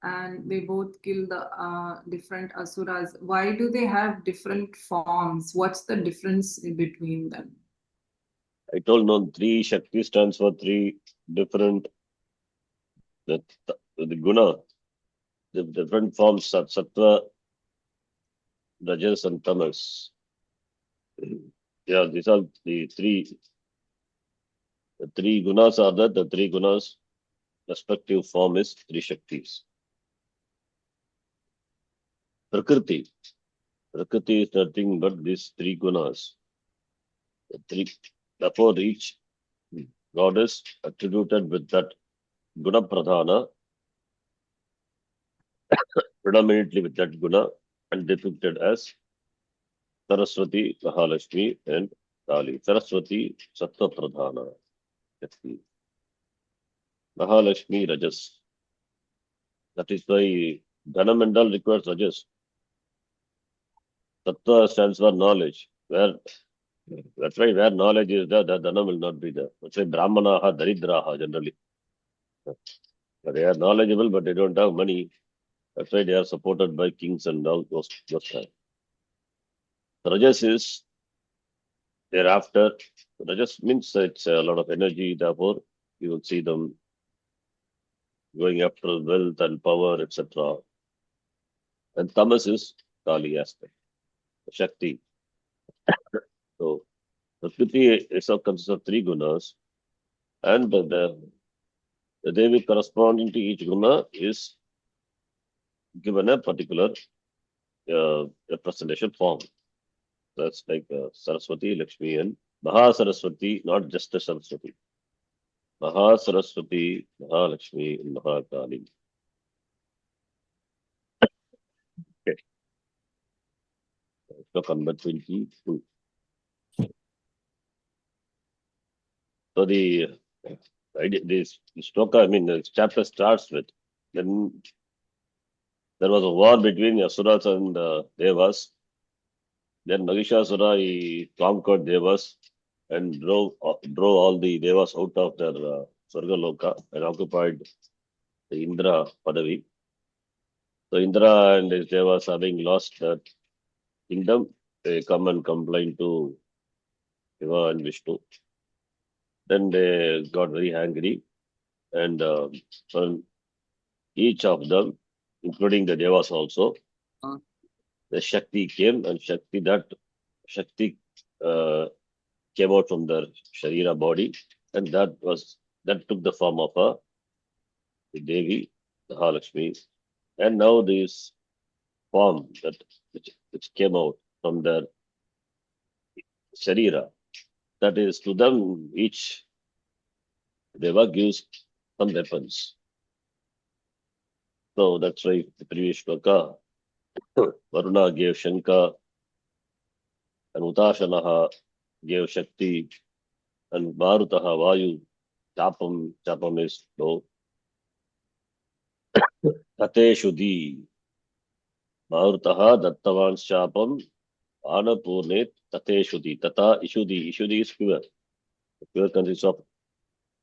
and they both kill the different asuras, why do they have different forms? What's the difference between them? I told no, 3 Shakti stands for 3 different the guna, the different forms of Sattva, Rajas and Tamas. Yeah, these are the 3 gunas are that the 3 gunas respective form is 3 Shaktis. Prakriti. Prakriti is nothing but these 3 gunas. The 3, therefore each God is attributed with that guna pradhana, predominantly with that guna, and depicted as Saraswati, Mahalakshmi, and Kali. Saraswati, Sattva Pradhana. Mahalakshmi, Rajas. That is why Dhanam and all requires Rajas. Tattva stands for knowledge. That's why where knowledge is there, the Dhanam will not be there. That's why Brahmanaha, Daridraha generally. They are knowledgeable, but they don't have money. That's why they are supported by kings and all those kind. Rajas is thereafter. Rajas means it's a lot of energy, therefore you will see them going after wealth and power, etc. And tamas is Kali aspect, Shakti. So Prakriti itself consists of three gunas, and the Devi corresponding to each guna is given a particular representation form. That's like Saraswati, Lakshmi, and Mahasaraswati, not just a Saraswati. Mahasaraswati, Mahalakshmi, and Mahakali. Okay. Sloka number 22. So the idea, this sloka, I mean, the chapter starts with, then there was a war between Asuras and Devas. Then Mahishasura, he conquered Devas and drove all the Devas out of their Swargaloka and occupied the Indra Padavi. So Indra and his Devas, having lost that kingdom, they come and complain to Shiva and Vishnu. Then they got very angry, and so each of them, including the Devas also, the Shakti came, and Shakti came out from their Sharira body, and that took the form of the Devi, the Mahalakshmi, and now this form which came out from their Sharira, that is to them each Deva gives some weapons. So that's why the previous shloka, Varuna gave Shanka, and Utashanaha gave Shakti, and Marutaha Vayu, Chapam is low. Tate Shuddhi, Marutaha Dattavan Chapam, Anapurne Tate Shuddhi, Tata Ishudhi. Ishudhi is pure. The pure consists of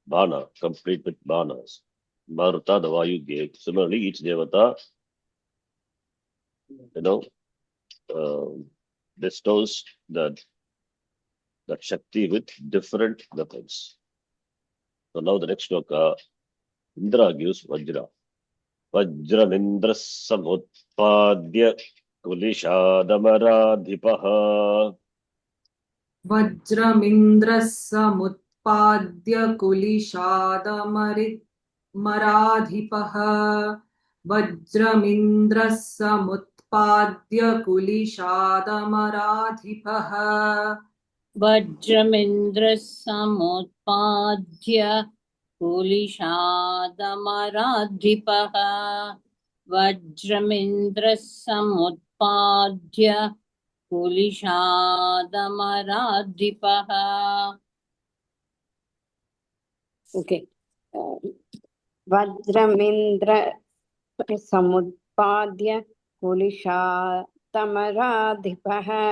Bana, complete with Banas. Maruta, the Vayu gave. Similarly, each Devata, bestows that Shakti with different weapons. So now the next shloka, Indra gives Vajra. Vajramindra samutpadya kulishadamaradhipaha. Vajramindrasamutpadya kulishadamaradhipaः. Vajramindrasamutpadya kulishadamaradhipaः. वज्रमिन्द्रसमुत्पाद्य कुलिशादमराधिपः वज्रमिन्द्रसमुत्पाद्य कुलिशादमराधिपः. Okay. Vajramindra samutpadya kulishatamaradhipaha.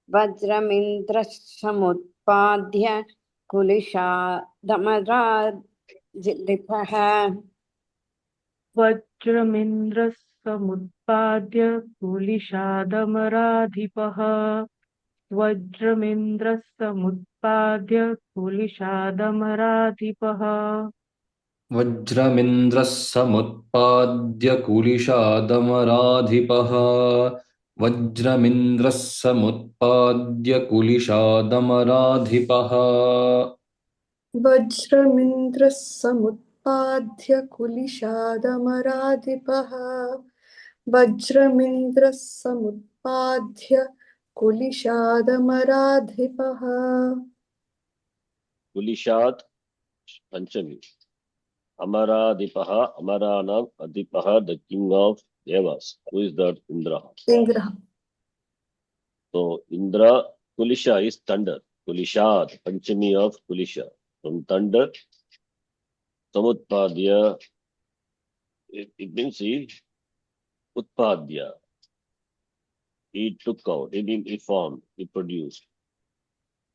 Vajramindra samutpadya kulishatamaradhipaha. वज्रमिन्द्रस्समुत्पाद्य कुलिशादमराधिपः वज्रमिन्द्रस्समुत्पाद्य कुलिशादमराधिपः वज्रमिन्द्रः समुत्पाद्य कुलिशादमराधिपः वज्रमिन्द्रः समुत्पाद्य कुलिशादमराधिपः वज्रमिन्द्रस्समुत्पाद्य कुलिशादमराधिपः वज्रमिन्द्रस्समुत्पाद्य कुलिशादमराधिपः Kulishad Panchami. Amaradipaha, Amaranam Adipaha, the king of Devas. Who is that? Indra. Indra. So Indra, Kulisha is thunder. Kulishad, Panchami of Kulisha. From thunder, Samutpadya it means he utpadya. He took out, he formed, he produced,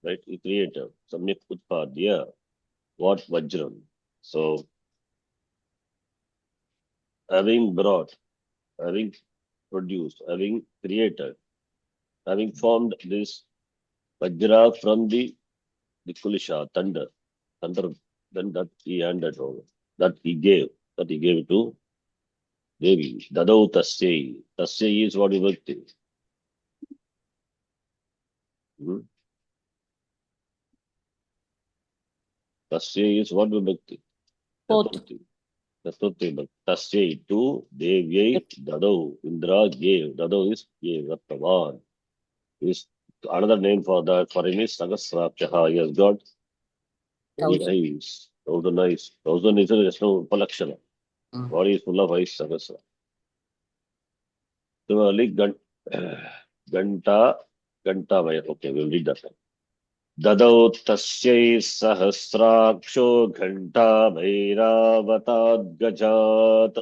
right? He created. Samyak utpadya. What Vajram? So, having brought, having produced, having created, having formed this Vajra from the Kulisha, thunder, then that he handed over, that he gave to Devi. Dadau Tasyai. Tasyai is what vibhakti. Tasyai is what vibhakti. Both. Chaturthi. But Tasyai to Devyai Dadau. Indra gave. Dadau is gave. Vattavan. Is another name for that. For him is Sagasrapchaha. He has got many 1,000. eyes. 1,000 eyes. 1,000 is just no Upalakshana. Body is full of eyes. Sagasra. Similarly, Ganta. Okay, we'll read that. ददौ तस्यै सहस्राक्षो घण्टाभैरावताद्गजात्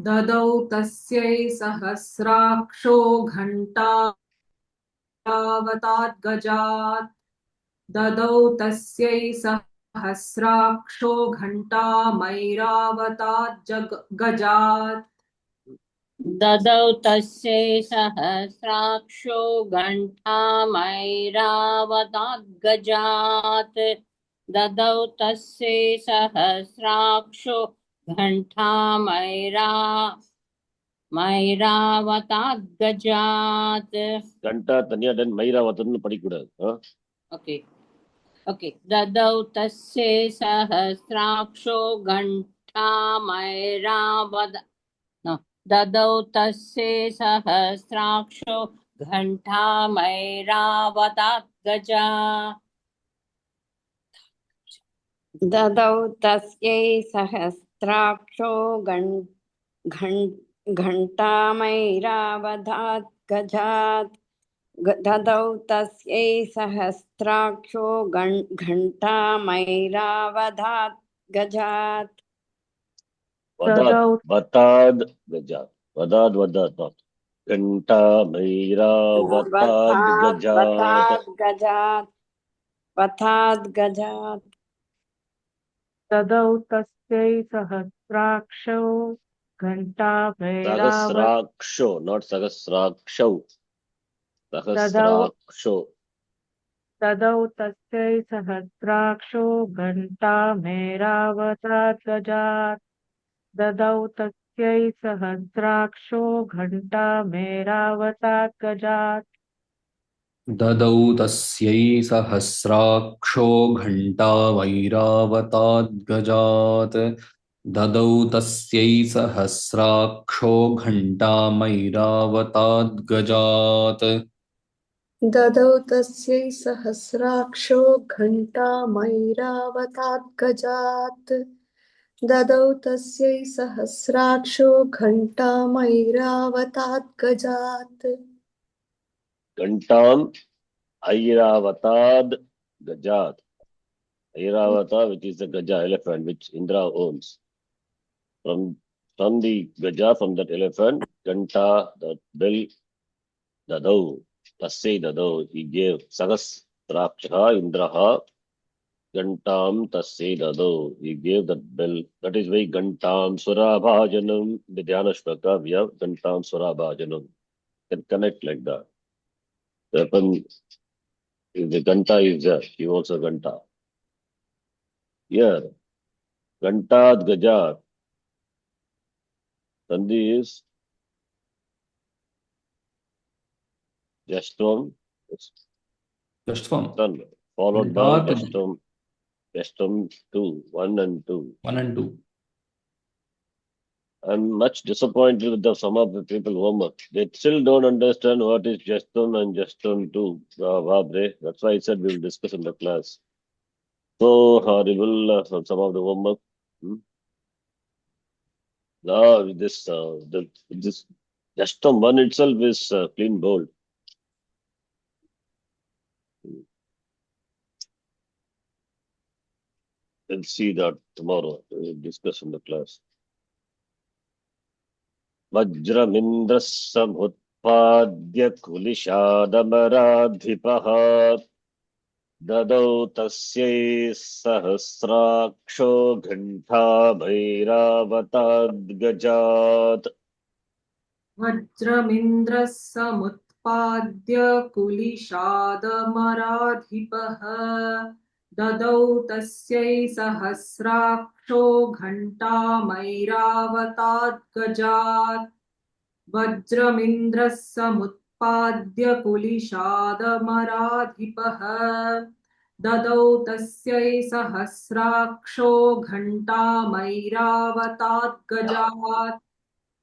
ददौ तस्यै सहस्राक्षो घण्टावताद्गजात् ददौ तस्यै सहस्राक्षो घण्टामैरावताद्गजात् ददौ तस्यै सहस्राक्षो घण्टामैरावताद्गजात् ददौ तस्यै सहस्राक्षो घण्टामैरावताद्गजात्. घंटा तनिया then மைராவதன்னு படிக்கூடாது. Okay. ददौ तस्यै सहस्राक्षो ददौ तस्यै सहस्राक्षो घण्टामैरावताद्गजात्. ददौ तस्यै सहस्राक्षो घण्टामैरावतात् गजात् ददौ तस्यै सहस्राक्षो घण्टामैरावतात् गजात् वदाद गजात. वदाद not. घंटा मैरावताद्गजात्. वताद् गजात् तदौ तस्यै सहस्राक्षो घण्टाभैरावत् सहस्राक्षो, not सहस्राक्षौ. सहस्राक्षो. तदौ तस्यै सहस्राक्षो घण्टामैरावतात् गजात् ददौ तस्यै सहस्राक्षो घण्टामैरावतात् गजात् ददौ तस्यै सहस्राक्षो घण्टामैरावताद्गजात् ददौ तस्यै सहस्राक्षो घण्टामैरावताद्गजात् ददौ तस्यै सहस्राक्षो घण्टामैरावताद्गजात् ददौ तस्यै सहस्राक्षो घण्टामैरावताद्गजात् Gantam Airavataad Gajat. Airavata, which is the Gaja elephant, which Indra owns. From the Gaja, from that elephant, Ganta, the bell, Dadau, Tasse Dadau, he gave Sagas Rapchaha, Indraha, Gantam Tasse Dadau, he gave that bell. That is why Gantam Surabhajanam, the Dhyana Shloka, we have Gantam Surabhajanam. Can connect like that. Weapon, if the Ganta is there, he also Ganta. Here, Gantad Gajar. Sandhi is Jastom, Jashtvam. followed by Gantat. Jastom 2, 1 and 2. 1 and 2. I'm much disappointed with some of the people homework. They still don't understand what is Jastom and Jastom 2. That's why I said we will discuss in the class. So horrible some of the homework. This Jastom 1 itself is clean bold. We'll see that tomorrow. We'll discuss in the class. वज्रमिन्द्रः समुत्पाद्य कुलिशादमराधिपः ददौ तस्यै सहस्राक्षो घण्टाभैरावताद्गजात् वज्रमिन्द्रः समुत्पाद्य कुलिशादमराधिपः ददौ तस्यै सहस्राक्षो घण्टामैरावतात् गजात् वज्रमिन्द्रः समुत्पाद्य कुलिशादमराधिपः ददौ तस्यै सहस्राक्षो घण्टामैरावतात् गजात्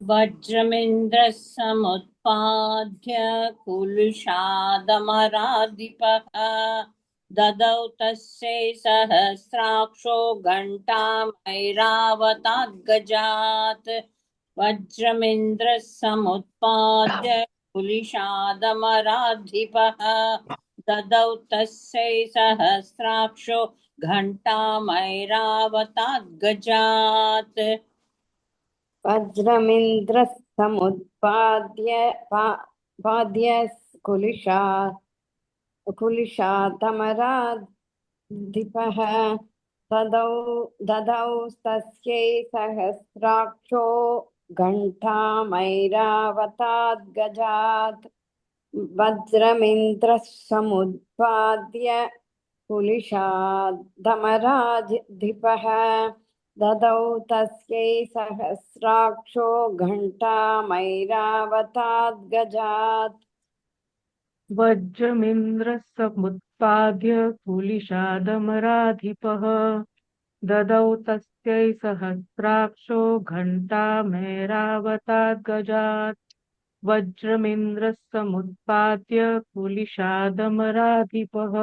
वज्रमिन्द्रः समुत्पाद्य कुलुषादमराधिपः ददौ तस्यै सहस्राक्षो घण्टामैरावताद्गजात् वज्रमिन्द्रः समुत्पाद्य कुलिशादमराधिपः ददौ तस्यै सहस्राक्षो घण्टामैरावताद्गजात् वज्रमिन्द्रः समुत्पाद्य पाद्य कुलिशातमराधिपः ददौ तस्यै सहस्राक्षो घण्टामैरावतात् गजात् वज्रमिन्द्रः समुत्पाद्य कुलिशाधमराधिपः ददौ तस्यै सहस्राक्षो घण्टामैरावतात् गजात् वज्रमिन्द्रः समुत्पाद्य कुलिशादमराधिपः ददौ तस्यै सहस्राक्षो घण्टामैरावतात् गजात् वज्रमिन्द्रः समुत्पाद्य कुलिशादमराधिपः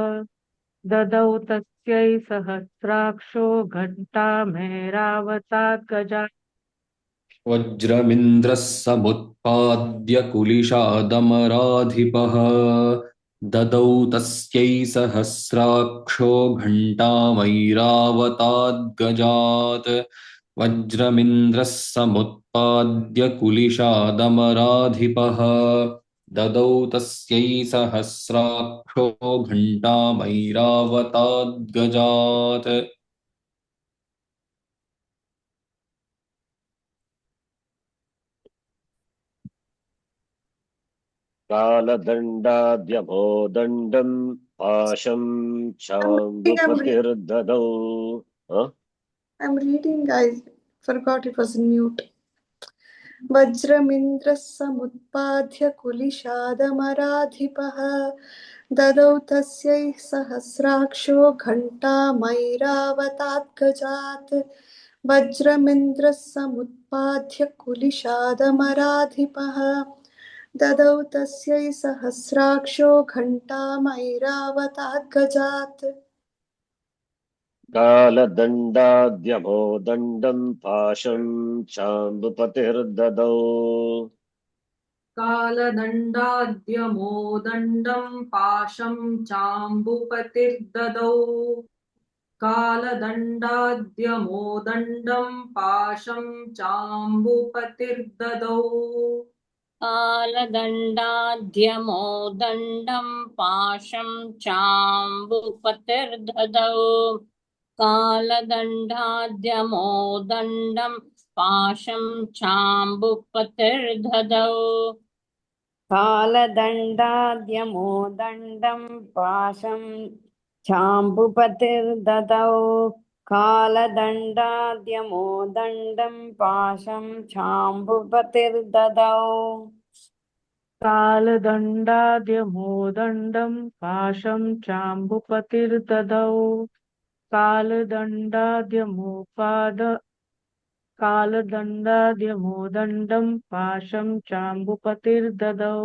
ददौ तस्यै सहस्राक्षो घण्टामैरावतात् गजात् वज्रमिन्द्रः समुत्पाद्य कुलिशादमराधिपः ददौ तस्यै सहस्राक्षो घण्टामैरावताद्गजात् वज्रमिन्द्रः समुत्पाद्य कुलिशादमराधिपः ददौ तस्यै सहस्राक्षो घण्टामैरावताद्गजात् कालदण्डाद्यमोदण्डं पाशं चाम्बुपतिर्ददौ I'm reading, guys. Forgot it was in mute. वज्रमिन्द्रः समुत्पाद्य कुलिशादमराधिपः ददौ तस्यै सहस्राक्षो घण्टामैरावतात् गजात् वज्रमिन्द्रः समुत्पाद्य कुलिशादमराधिपः ददौ तस्यै सहस्राक्षो घण्टामैरावतात् गजात् कालदण्डाद्यमोदण्डं पाशं चाम्बुपतिर्ददौ कालदण्डाद्यमोदण्डं पाशं चाम्बुपतिर्ददौ कालदण्डाद्यमोदण्डं पाशं चाम्बुपतिर्ददौ कालदण्डाद्यमोदण्डं पाशं चाम्बुपतिर्ददौ कालदण्डाद्यमोदण्डं पाशं चाम्बुपतिर्ददौ कालदण्डाद्यमोदण्डं पाशं चाम्बुपतिर्ददौ कालदण्डाद्यमोदण्डं पाशं चाम्बुपतिर्ददौ कालदण्डाद्यमोदण्डं पाशं चाम्बुपतिर्ददौ कालदण्डाद्यमोदण्डं पाशं चाम्बुपतिर्ददौ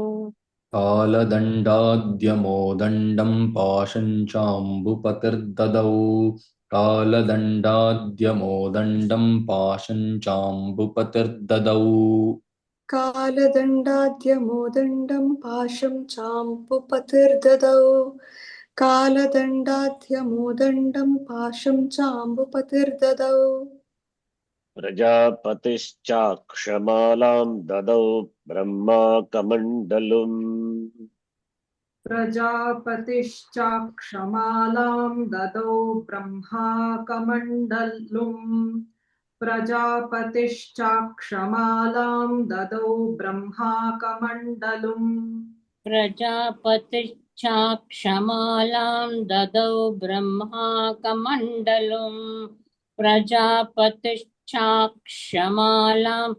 कालदण्डाद्यमोदण्डं पाशं चाम्बुपतिर्ददौ कालदण्डाद्यमोदण्डं पाशं चाम्बुपतिर्ददौ कालदण्डाद्यमोदण्डं पाशं चाम्बुपतिर्ददौ कालदण्डाद्यमोदण्डं पाशं चाम्बुपतिर्ददौ प्रजापतिश्चाक्षमालां ददौ ब्रह्मा कमण्डलुम् प्रजापतिश्चाक्षमालां ददौ ब्रह्माकमण्डलुम् प्रजापतिश्चाक्षमालां ददौ ब्रह्माकमण्डलुम् प्रजापतिश्चाक्षमालां ददौ ब्रह्माकमण्डलुम् प्रजापतिश्चाक्षमालां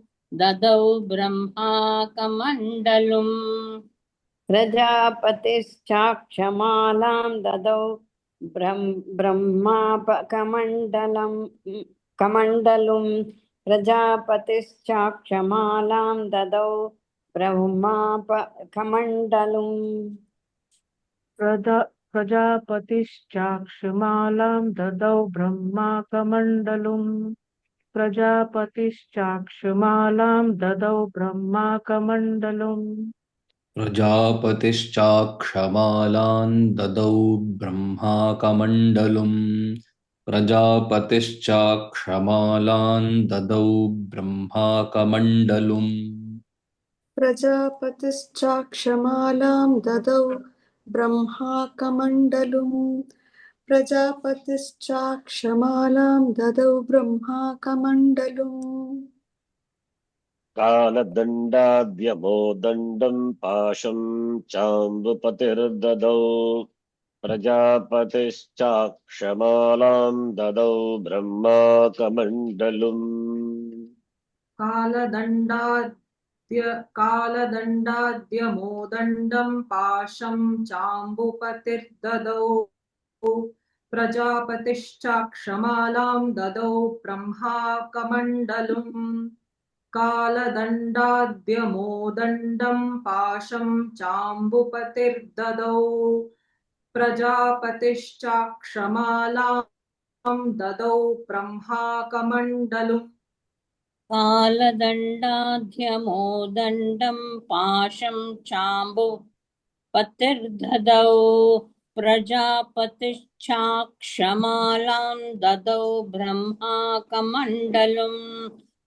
ददौ ब्रह्माकमण्डलुम् प्रजापतिश्चाक्षमालां ददौ कमण्डलुं प्रजापतिश्चाक्षमालां ददौ ब्रह्मापकमण्डलुम् प्रजापतिश्चाक्षमालां ददौ ब्रह्माकमण्डलुम् प्रजापतिश्चाक्षमालां ददौ ब्रह्माकमण्डलुम् प्रजापतिश्चाक्षमालान् ददौ ब्रह्माकमण्डलुम् प्रजापतिश्चाक्षमालान् ददौ ब्रह्माकमण्डलुम् प्रजापतिश्चाक्षमालां ददौ ब्रह्माकमण्डलुम् प्रजापतिश्चाक्षमालां ददौ ब्रह्माकमण्डलुम् कालदण्डाद्यमोदण्डं पाशं चाम्बुपतिर्ददौ प्रजापतिश्चाक्षमालां ददौ ब्रह्मा कमण्डलुम् कालदण्डाद्यमोदण्डं पाशं चाम्बुपतिर्ददौ प्रजापतिश्चाक्षमालां ददौ ब्रह्माकमण्डलुम् कालदण्डाद्यमोदण्डं पाशं चाम्बुपतिर्ददौ प्रजापतिश्चाक्षमालां ददौ ब्रह्माकमण्डलुम् कालदण्डाध्यमोदण्डं पाशं चाम्बुपतिर्ददौ प्रजापतिश्चाक्षमालां ददौ ब्रह्माकमण्डलुम्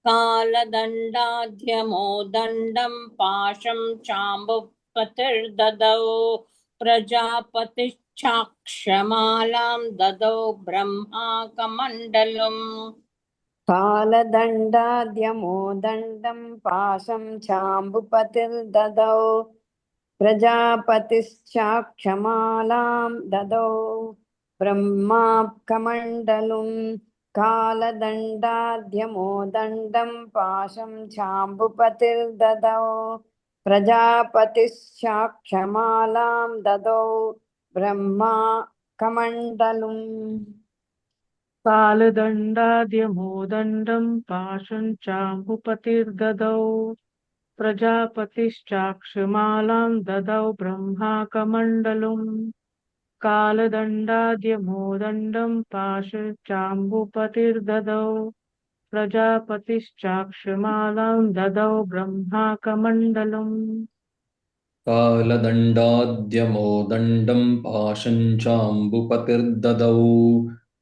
कालदण्डाध्यमोदण्डं पाशं चाम्बुपतिर्ददौ प्रजापतिश्चाक्षमालां ददौ ब्रह्माकमण्डलुम् कालदण्डाद्यमोदण्डं पाशं चाम्बुपतिर्ददौ प्रजापतिश्चाक्षमालां ददौ ब्रह्माकमण्डलुम् कालदण्डाद्यमोदण्डं पाशं चाम्बुपतिर्ददौ प्रजापतिश्चाक्षमालां ददौ ब्रह्माकमण्डलुम् कालदण्डाद्यमोदण्डं पाशं चाम्बुपतिर्ददौ प्रजापतिश्चाक्षमालां ददौ ब्रह्माकमण्डलुम् कालदण्डाद्यमोदण्डं पाशचाम्बुपतिर्ददौ प्रजापतिश्चाक्षमालां ददौ ब्रह्माकमण्डलुम् कालदण्डाद्यमोदण्डं पाशं चाम्बुपतिर्ददौ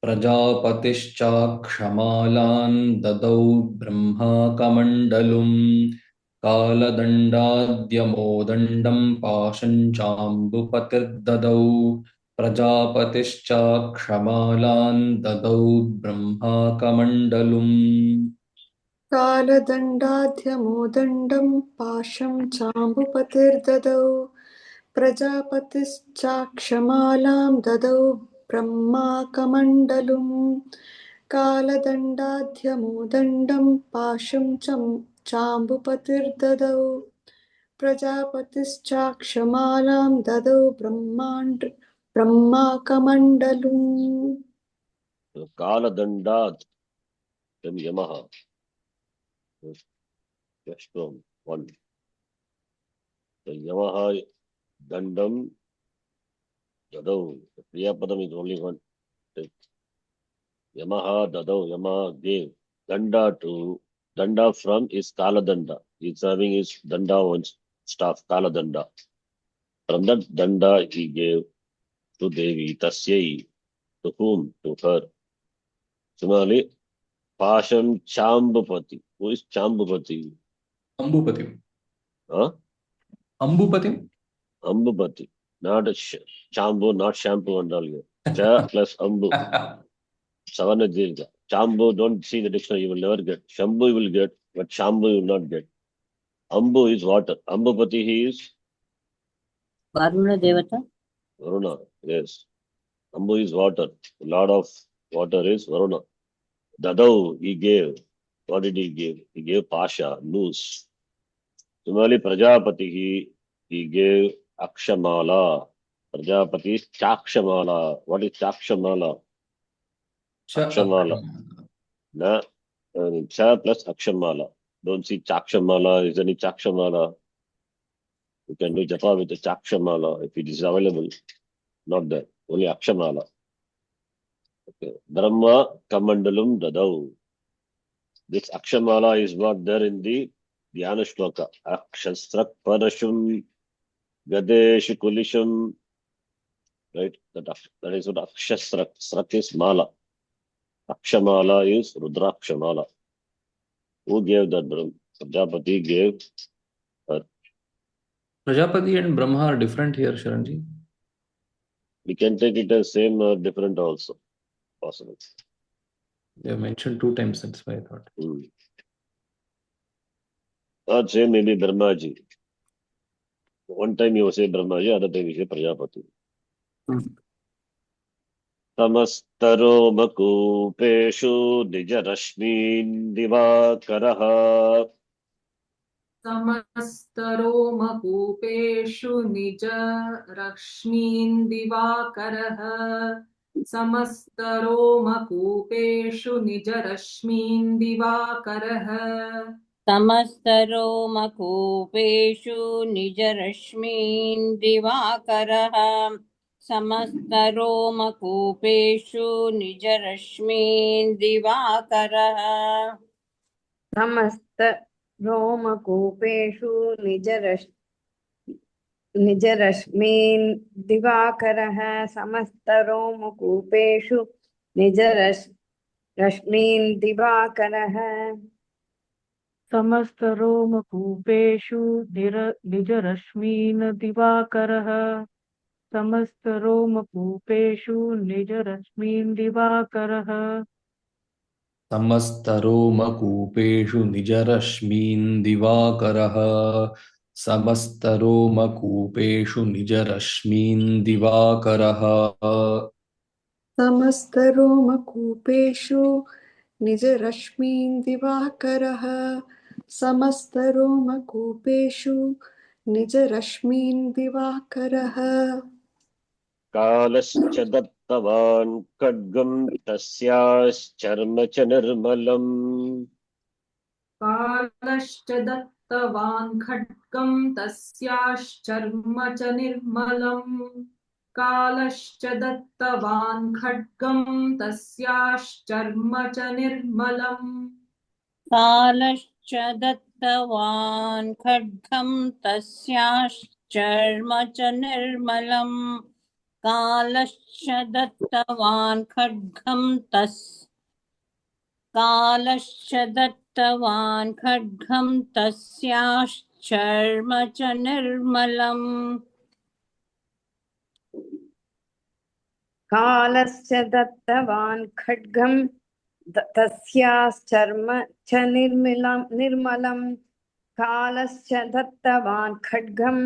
प्रजापतिश्चाक्षमालान् ददौ ब्रह्माकमण्डलुम् कालदण्डाद्यमोदण्डं पाशं चाम्बुपतिर्ददौ प्रजापतिश्चाक्षमालान् ददौ ब्रह्माकमण्डलुम् कालदण्डाध्यमोदण्डं पाशं चाम्बुपतिर्ददौ प्रजापतिश्चाक्षमालां ददौ ब्रह्माकमण्डलुम् कालदण्डाध्यमोदण्डं पाशं चाम्बुपतिर्ददौ प्रजापतिश्चाक्षमालां ददौ ब्रह्माकमण्डलुम् कालदण्डात् यमः just one. So Yamaha Dandam Dadau. The Priya Padam is only one. Yamaha Dadau, Yama gave Danda to Danda from is Kala Danda. He's having his Danda on staff, Kala Danda. From that Danda he gave to Devi Tasyai. To whom? To her. Similarly, Pasham Chambupati. Who is Chambupati? Ambupati. Huh? Ambupati. Ambupati. Not a Chambu, not shampoo and all. Cha plus Ambu. Savana Dirga. Chambu, don't see the dictionary, you will never get. Shambhu you will get, but Shambhu you will not get. Ambu is water. Ambupati he is Varuna Devata. Varuna. Yes. Ambu is water. A lot of water is Varuna. Dadau, he gave. What did he give? He gave Pasha, loose. Similarly, Prajapati, he gave Akshamala. Prajapati is Chakshamala. What is Chakshamala? Akshamala. Na, Cha plus Akshamala. Don't see Chakshamala. Is any Chakshamala? You can do japa with the Chakshamala if it is available. Not there. Only Akshamala. Okay. Brahma Kamandalum Dadau. This Akshamala is what there in the Dhyana Shloka. Akshastrak Parashum Gadeshu Kulisham. Right? That is what Akshastrak. Strak is Mala. Akshamala is Rudrakshamala. Who gave that Brahma? Prajapati gave her. Prajapati and Brahma are different here, Sharanji. We can take it as same or different also. Possible. They have mentioned 2 times, that's why I thought. Not same, maybe Brahmaji. One time you say Brahmaji, other time you say Prajapati. Samastaro Makupeshu Nijarashmin Divakaraha. Samastaro Makupeshu Nija Rakshmin Divakaraha. Samastaro Makupeshu Nija Rashmin Divakaraha. समस्तरो मकूपेषु निजरश्मीन् दिवाकरः समस्तरो मकूपेषु निजरश्मीन् दिवाकरः समस्त रोमकूपेषु निजरश्मीन् दिवाकरः समस्त रोमकूपेषु निजरश्मीन् दिवाकरः समस्तरोमकूपेषु निजरश्मीन् दिवाकरः समस्तरोमकूपेषु निजरश्मीन् दिवाकरः समस्तरोमकूपेषु निजरश्मीन् दिवाकरः समस्तरोमकूपेषु निजरश्मीन् दिवाकरः समस्तरोमकूपेषु निजरश्मीन् दिवाकरः समस्तरोमकूपेषु निजरश्मीन् दिवाकरः कालश्च दत्तवान् खड्गं तस्याश्चर्म च निर्मलम्. कालश्च दत्तवान् खड्गं तस्याश्चर्म च निर्मलम्. कालश्च दत्तवान् खड्गं तस्याश्चर्म च निर्मलम्. कालश्च दत्तवान् खड्गं तस्याश्चर्म च निर्मलम् कालश्च दत्तवान् खड्गं तस्याश्चर्म च निर्मलम् कालश्च दत्तवान् खड्गं तस्याश्चर्म च निर्मलम् कालश्च दत्तवान्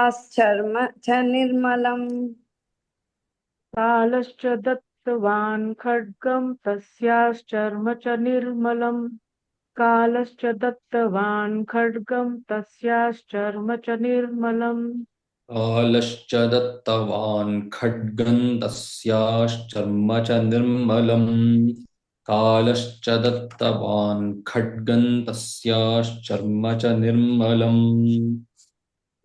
खड्गं तस्याश्चर्म च निर्मलम् कालश्च दत्तवान् खड्गं तस्याश्चर्म च निर्मलम् कालश्च दत्तवान् खड्गं तस्याश्चर्म च निर्मलम् कालश्च दत्तवान् खड्गं तस्याश्चर्म च निर्मलम् कालश्च दत्तवान् खड्गं तस्याश्चर्म च निर्मलम्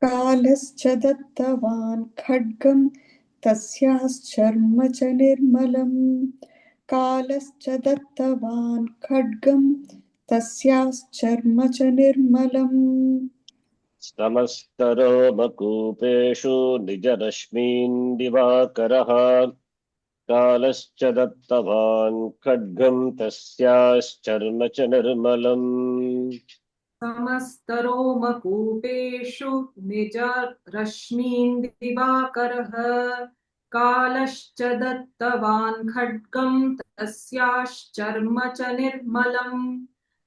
कालश्च दत्तवान् खड्गं तस्याश्चर्म च निर्मलम् कालश्च दत्तवान् खड्गं तस्याश्चर्म च निर्मलम् समस्तरोमकूपेषु निजरश्मीन् दिवाकरः कालश्च दत्तवान् खड्गं तस्याश्चर्म च निर्मलम् समस्तरोमकूपेषु निजरश्मीन् दिवाकरः कालश्च दत्तवान् खड्गं तस्याश्चर्म च निर्मलम्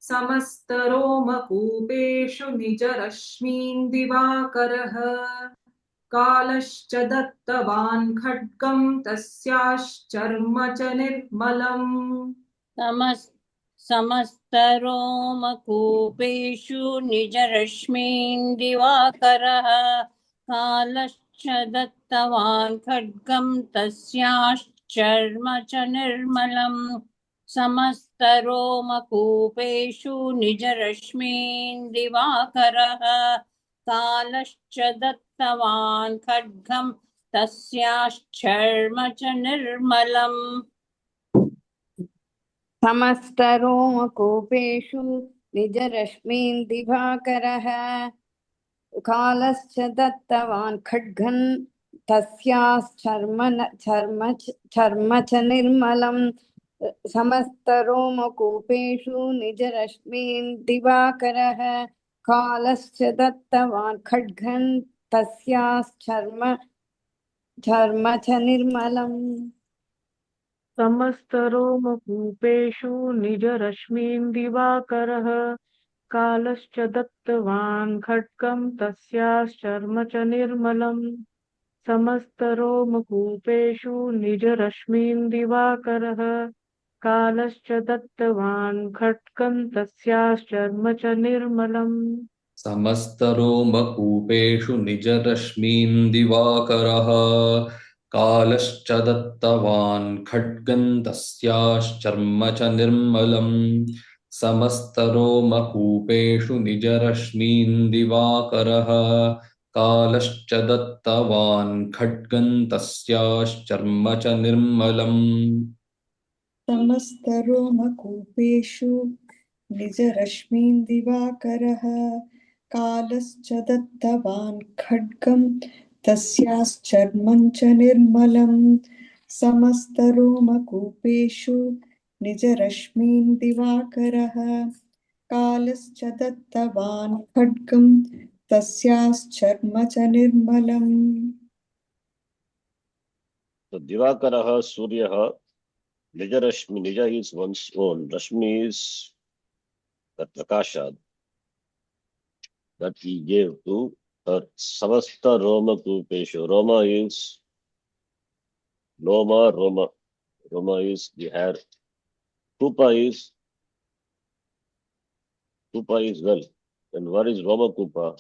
समस्तरोमकूपेषु निजरश्मीन् दिवाकरः कालश्च दत्तवान् खड्गं तस्याश्चर्म च निर्मलम् समस्तरोमकूपेषु निजरश्मीन् दिवाकरः कालश्च दत्तवान् खड्गं तस्याश्चर्म च निर्मलम् समस्तरोमकूपेषु निजरश्मीन् दिवाकरः कालश्च दत्तवान् खड्गं तस्याश्चर्म च निर्मलम् समस्तरोमकूपेषु निजरश्मीन् दिवाकरः कालश्च दत्तवान् खड्गं तस्याश्चर्म च निर्मलम् समस्तरोमकूपेषु निजरश्मीन् दिवाकरः कालश्च दत्तवान् खड्गं तस्याश्चर्म च निर्मलम् समस्तरोमकूपेषु निजरश्मीन् दिवाकरः कालश्च दत्तवान् खड्गं तस्याश्चर्म च निर्मलम् समस्तरोमकूपेषु निजरश्मीन् दिवाकरः कालश्च दत्तवान् खड्गं तस्याश्चर्म च निर्मलम् समस्तरोमकूपेषु निजरश्मीन् दिवाकरः कालश्च दत्तवान् खड्गं तस्याश्चर्म च निर्मलम् समस्तरोमकूपेषु निजरश्मीन् दिवाकरः कालश्च दत्तवान् खड्गं तस्याश्चर्म च निर्मलम् समस्तरोमकूपेषु निजरश्मीन् दिवाकरः कालश्च दत्तवान् खड्गं तस्याश्चर्मं च निर्मलम् समस्तरोमकूपेषु निजरश्मीन् दिवाकरः कालश्च दत्तवान् खड्गं तस्याश्चर्म च निर्मलम् So Divakarah, Surya, Nija Rashmi, Nija is one's own. Rashmi is the Prakasha that he gave to her. Samasta Roma Kupeshu. Roma is Loma, Roma. Roma is the hair. Kupa is well. And what is Roma Kupa?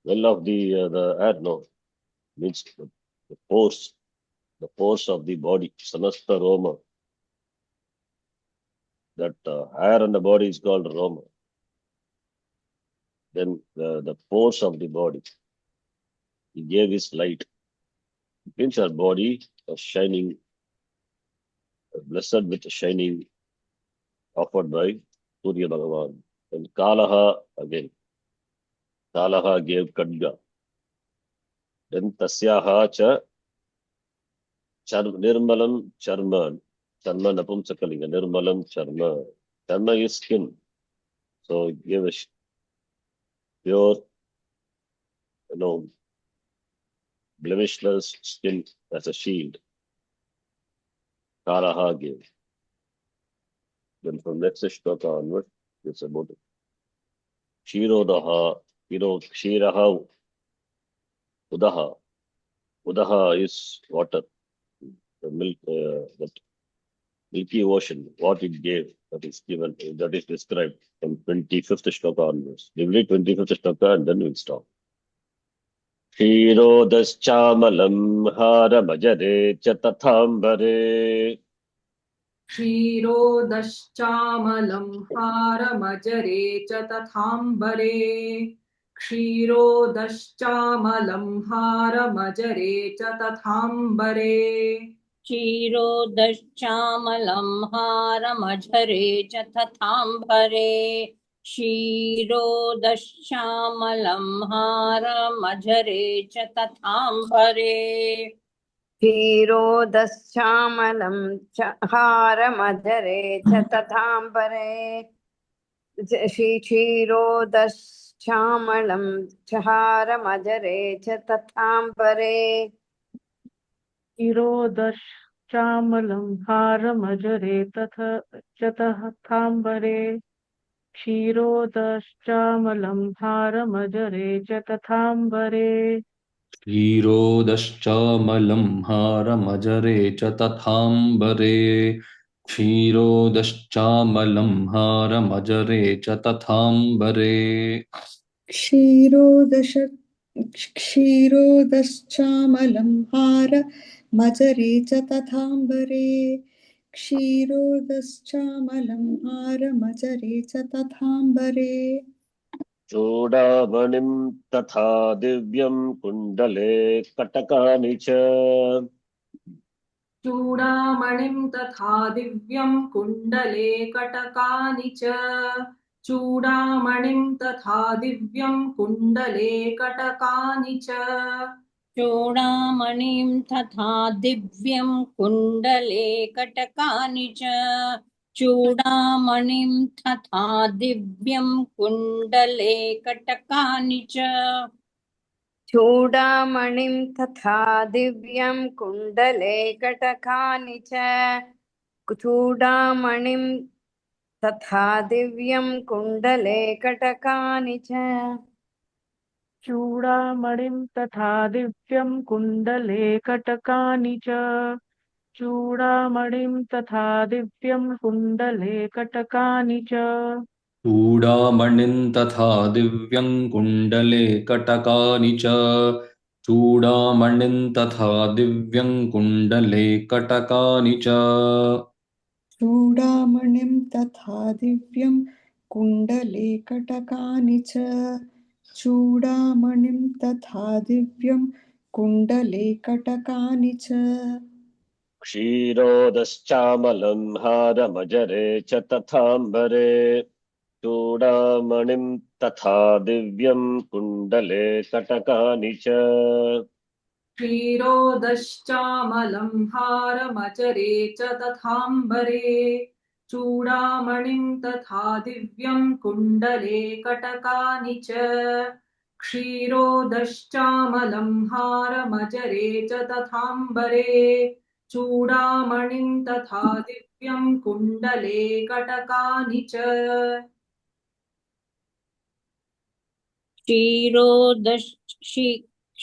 Well of the hair, no. Means the pores of the body. Samasta Roma. That hair on the body is called Roma. Then the pores of the body. He gave his light. It means our body was shining, blessed with shining offered by Surya Bhagavan. And Kalaha again. Kalaha gave Kadga. Then Tasyaha cha Nirmalam Charman. Charma Napumsakalinga. Nirmalam Charma. Charma is skin. So he gave a pure, blemishless skin as a shield. Kalaha gave. Then from next shloka onward, it's about it. Kshirodaha, Kshiraha, Udaha. Udaha is water, the milk, that milky ocean, what it gave, that is given, that is described from 25th shloka onwards. We will read 25th shloka and then we'll stop. Kshirodaschaamalam haramajare cha tathambare. क्षीरोदश्चामलं हारमजरे च तथाम्बरे क्षीरोदश्चामलं हारमजरे च तथाम्बरे क्षीरोदश्चामलं हारमझरे च तथाम्बरे क्षीरोदश्चामलं हारमझरे च तथाम्बरे क्षीरोदश्चामलं च हारमधरे च तथाम्बरे क्षीरोदश्चामलं च हारमधरे च तथाम्बरे क्षीरोदश्चामलं हारमजरे तथाम्बरे क्षीरोदश्चामलं हारमजरे च तथाम्बरे क्षीरोदश्चामलं हारमजरे च तथाम्बरे क्षीरोदश्चामलं हारमजरे च तथाम्बरे क्षीरोदश्चामलं हारमजरे च तथाम्बरे क्षीरोदश्चामलं हारमजरे च तथाम्बरे चूडामणिं तथा दिव्यं कुण्डले कटकानि च चूडामणिं तथा दिव्यं कुण्डले कटकानि च चूडामणिं तथा दिव्यं कुण्डले कटकानि च चूडामणिं तथा दिव्यं कुण्डले कटकानि च चूडामणिं तथा दिव्यं कुण्डले कटकानि च चूडामणिं तथा दिव्यं कुण्डले कटकानि च चूडामणिं तथा दिव्यं कुण्डले कटकानि च चूडामणिं तथा दिव्यं कुण्डले कटकानि च चूडामणिं तथा दिव्यं कुण्डले कटकानि च चूडामणिं तथा दिव्यं कुण्डले कटकानि च चूडामणिं तथा दिव्यं कुण्डले कटकानि च चूडामणिं तथा दिव्यं कुण्डले कटकानि च चूडामणिं तथा दिव्यं कुण्डले कटकानि च क्षीरोदश्चामलं हारमजरे च तथाम्बरे चूडामणिं तथा दिव्यं कुण्डले कटकानि च क्षीरोदश्चामलं हारमचरे च तथाम्बरे चूडामणिं तथा दिव्यं कुण्डले कटकानि च क्षीरोदश्चामलं हारमचरे च तथाम्बरे चूडामणिं तथा दिव्यं कुण्डले कटकानि च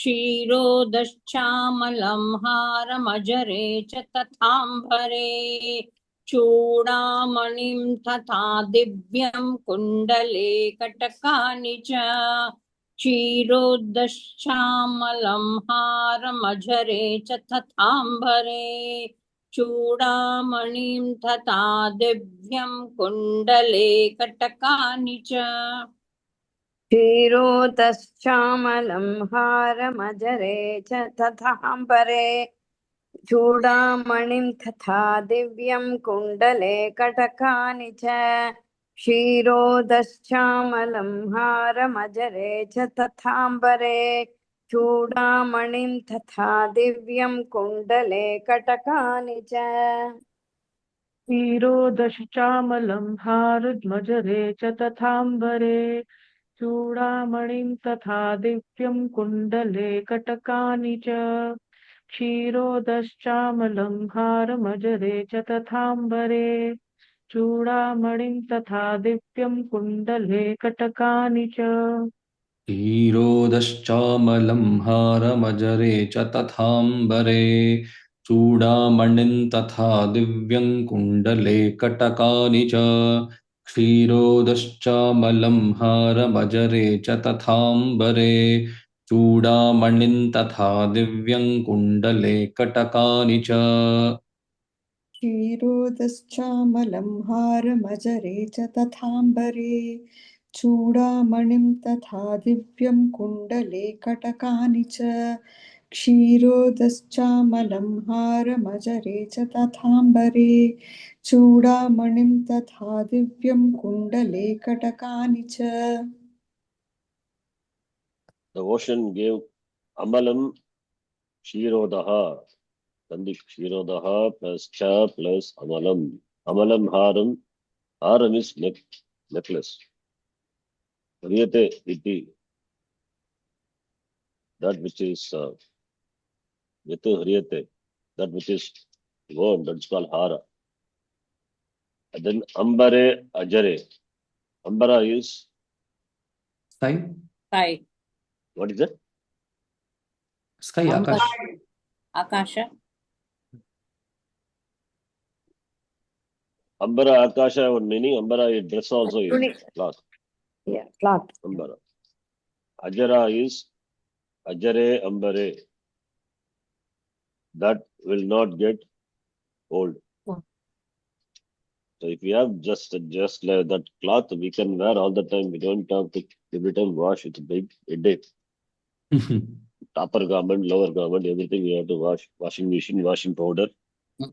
क्षीरोदश्चामलं हारमजरे च तथाम्बरे चूडामणिं तथा दिव्यं कुण्डले कटकानि च क्षीरोदश्चामलं हारमजरे च तथाम्बरे चूडामणिं तथा दिव्यं कुण्डले कटकानि च क्षीरोदश्चामलं हारमजरे च तथाम्बरे चूडामणिं तथा दिव्यं कुण्डले कटकानि च क्षीरोदश्चामलं हारमजरे च तथाम्बरे चूडामणिं तथा दिव्यं कुण्डले कटकानि च क्षीरोदश्चामलं हारमजरे च तथाम्बरे चूडामणिं तथा दिव्यं कुण्डले कटकानि च क्षीरोदश्चामलं हारमजरे च तथाम्बरे चूडामणिं तथा दिव्यं कुण्डले कटकानि च क्षीरोदश्चामलं हारमजरे च तथाम्बरे चूडामणिं तथा दिव्यं कुण्डले कटकानि च क्षीरोदश्चामलं हारमजरे च तथाम्बरे चूडामणिं तथा दिव्यं कुण्डले कटकानि च क्षीरोदश्चामलं हारमजरे च तथाम्बरे चूडामणिं तथा दिव्यं कुण्डले कटकानि च क्षीरोदश्चामलं हारमजरे च तथाम्बरे चूडामणिं तथा दिव्यं कुण्डले कटकानि च The ocean gave Amalam Kshirodaha. Sandhi Kshirodaha plus Cha plus Amalam. Amalam Haram. Haram is necklace. Hriyate iti. That which is Yatu Hriyate. That which is worn. That's called Hara. And then Ambare Ajare. Ambara is, Sky? Sky. what is that? Sky, Akash. Akasha. Ambara Akasha, one meaning. Ambara is dress also is Tunic. cloth. Yeah, cloth. Ambara. Ajara is Ajare Ambare. That will not get old. Oh. So if we have just like that cloth, we can wear all the time. We don't have to every time wash. It's a big headache. Upper garment, lower garment, everything we have to wash. Washing machine, washing powder.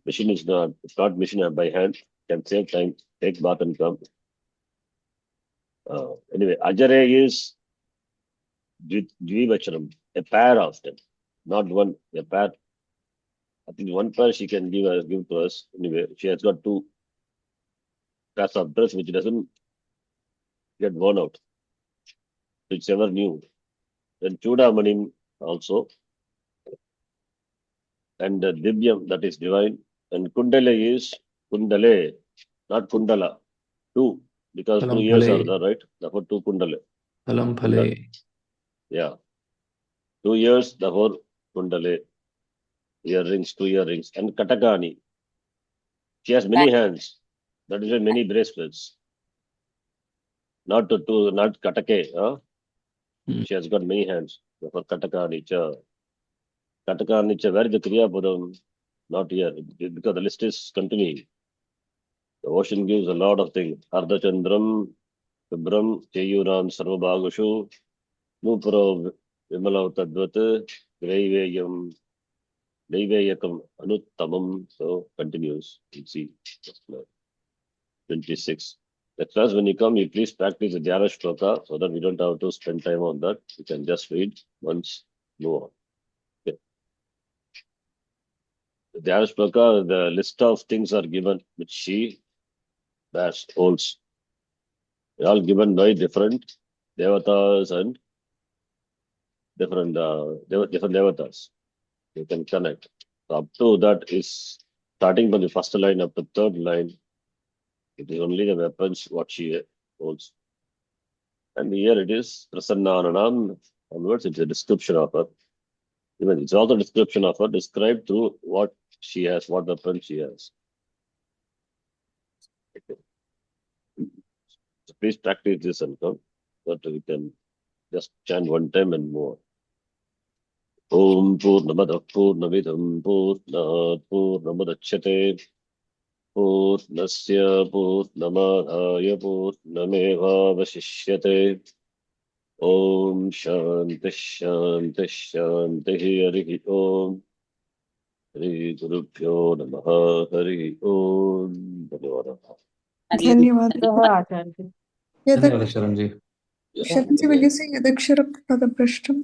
Machine is not, it's not machine by hand. Can save time. Take bath and come. Anyway, Ajare is Dvivachanam, a pair of them, not one, a pair. I think one pair she can give to us. Anyway, she has got two pairs of dress which doesn't get worn out. It's ever new. Then Chudamanim also. And Divyam, that is divine. And Kundale is Kundale, not Kundala. Two, because 2 years are there, right? Therefore, two Kundale. Palam Phale. Yeah. 2 years, therefore, Kundale. Earrings, 2 earrings. And Katakani. She has many hands. That is why many bracelets. Not Katake. Huh? She has got many hands. Therefore, Katakani. Katakani, where is the Kriya Padam? Not here. Because the list is continuing. The ocean gives a lot of things. Ardha Chandram, Vibram, Cheyuram, Sarvabhagushu, Nupro, Vimala Tadvat, Grevayam, Devayakam, Anuttamam. So continues. You see. 26. The class, when you come, you please practice the Dhyana Shloka so that we don't have to spend time on that. You can just read once, move on. Okay. The Dhyana Shloka, the list of things are given which she holds. They're all given by different devatas and different devatas. You can connect. So up to that is starting from the first line up to third line. It is only the weapons what she holds. And here it is Prasannananam. Onwards, it's a description of her. Even it's also a description of her, described through what she has, what weapon she has. Okay. So please practice this and come, so that we can just chant one time and move on. Om Purnamada Purnamidam Purnat Purnamudachyate Purnasya Purnamadhaya Purnamevavasishyate. Om Shanti Shanti Shanti Hari Om. Hari Gurubhyo Namaha Hari Om. Dhanyawadaha. Dhanyawad. Dhanyawad, Sharanji. Sharanji, will you say Yadakshara Padaprashtam?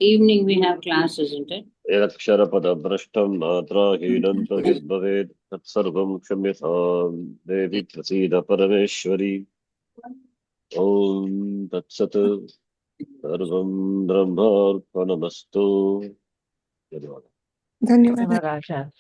Evening we have class, isn't it? Eksharapadabhrashtam matrahinanta hirbhaved tatsarvam kshamyatham devi prasida parameshwari. Om tatsat sarvam brahmarpanamastu. Dhanyawad. Dhanyawad.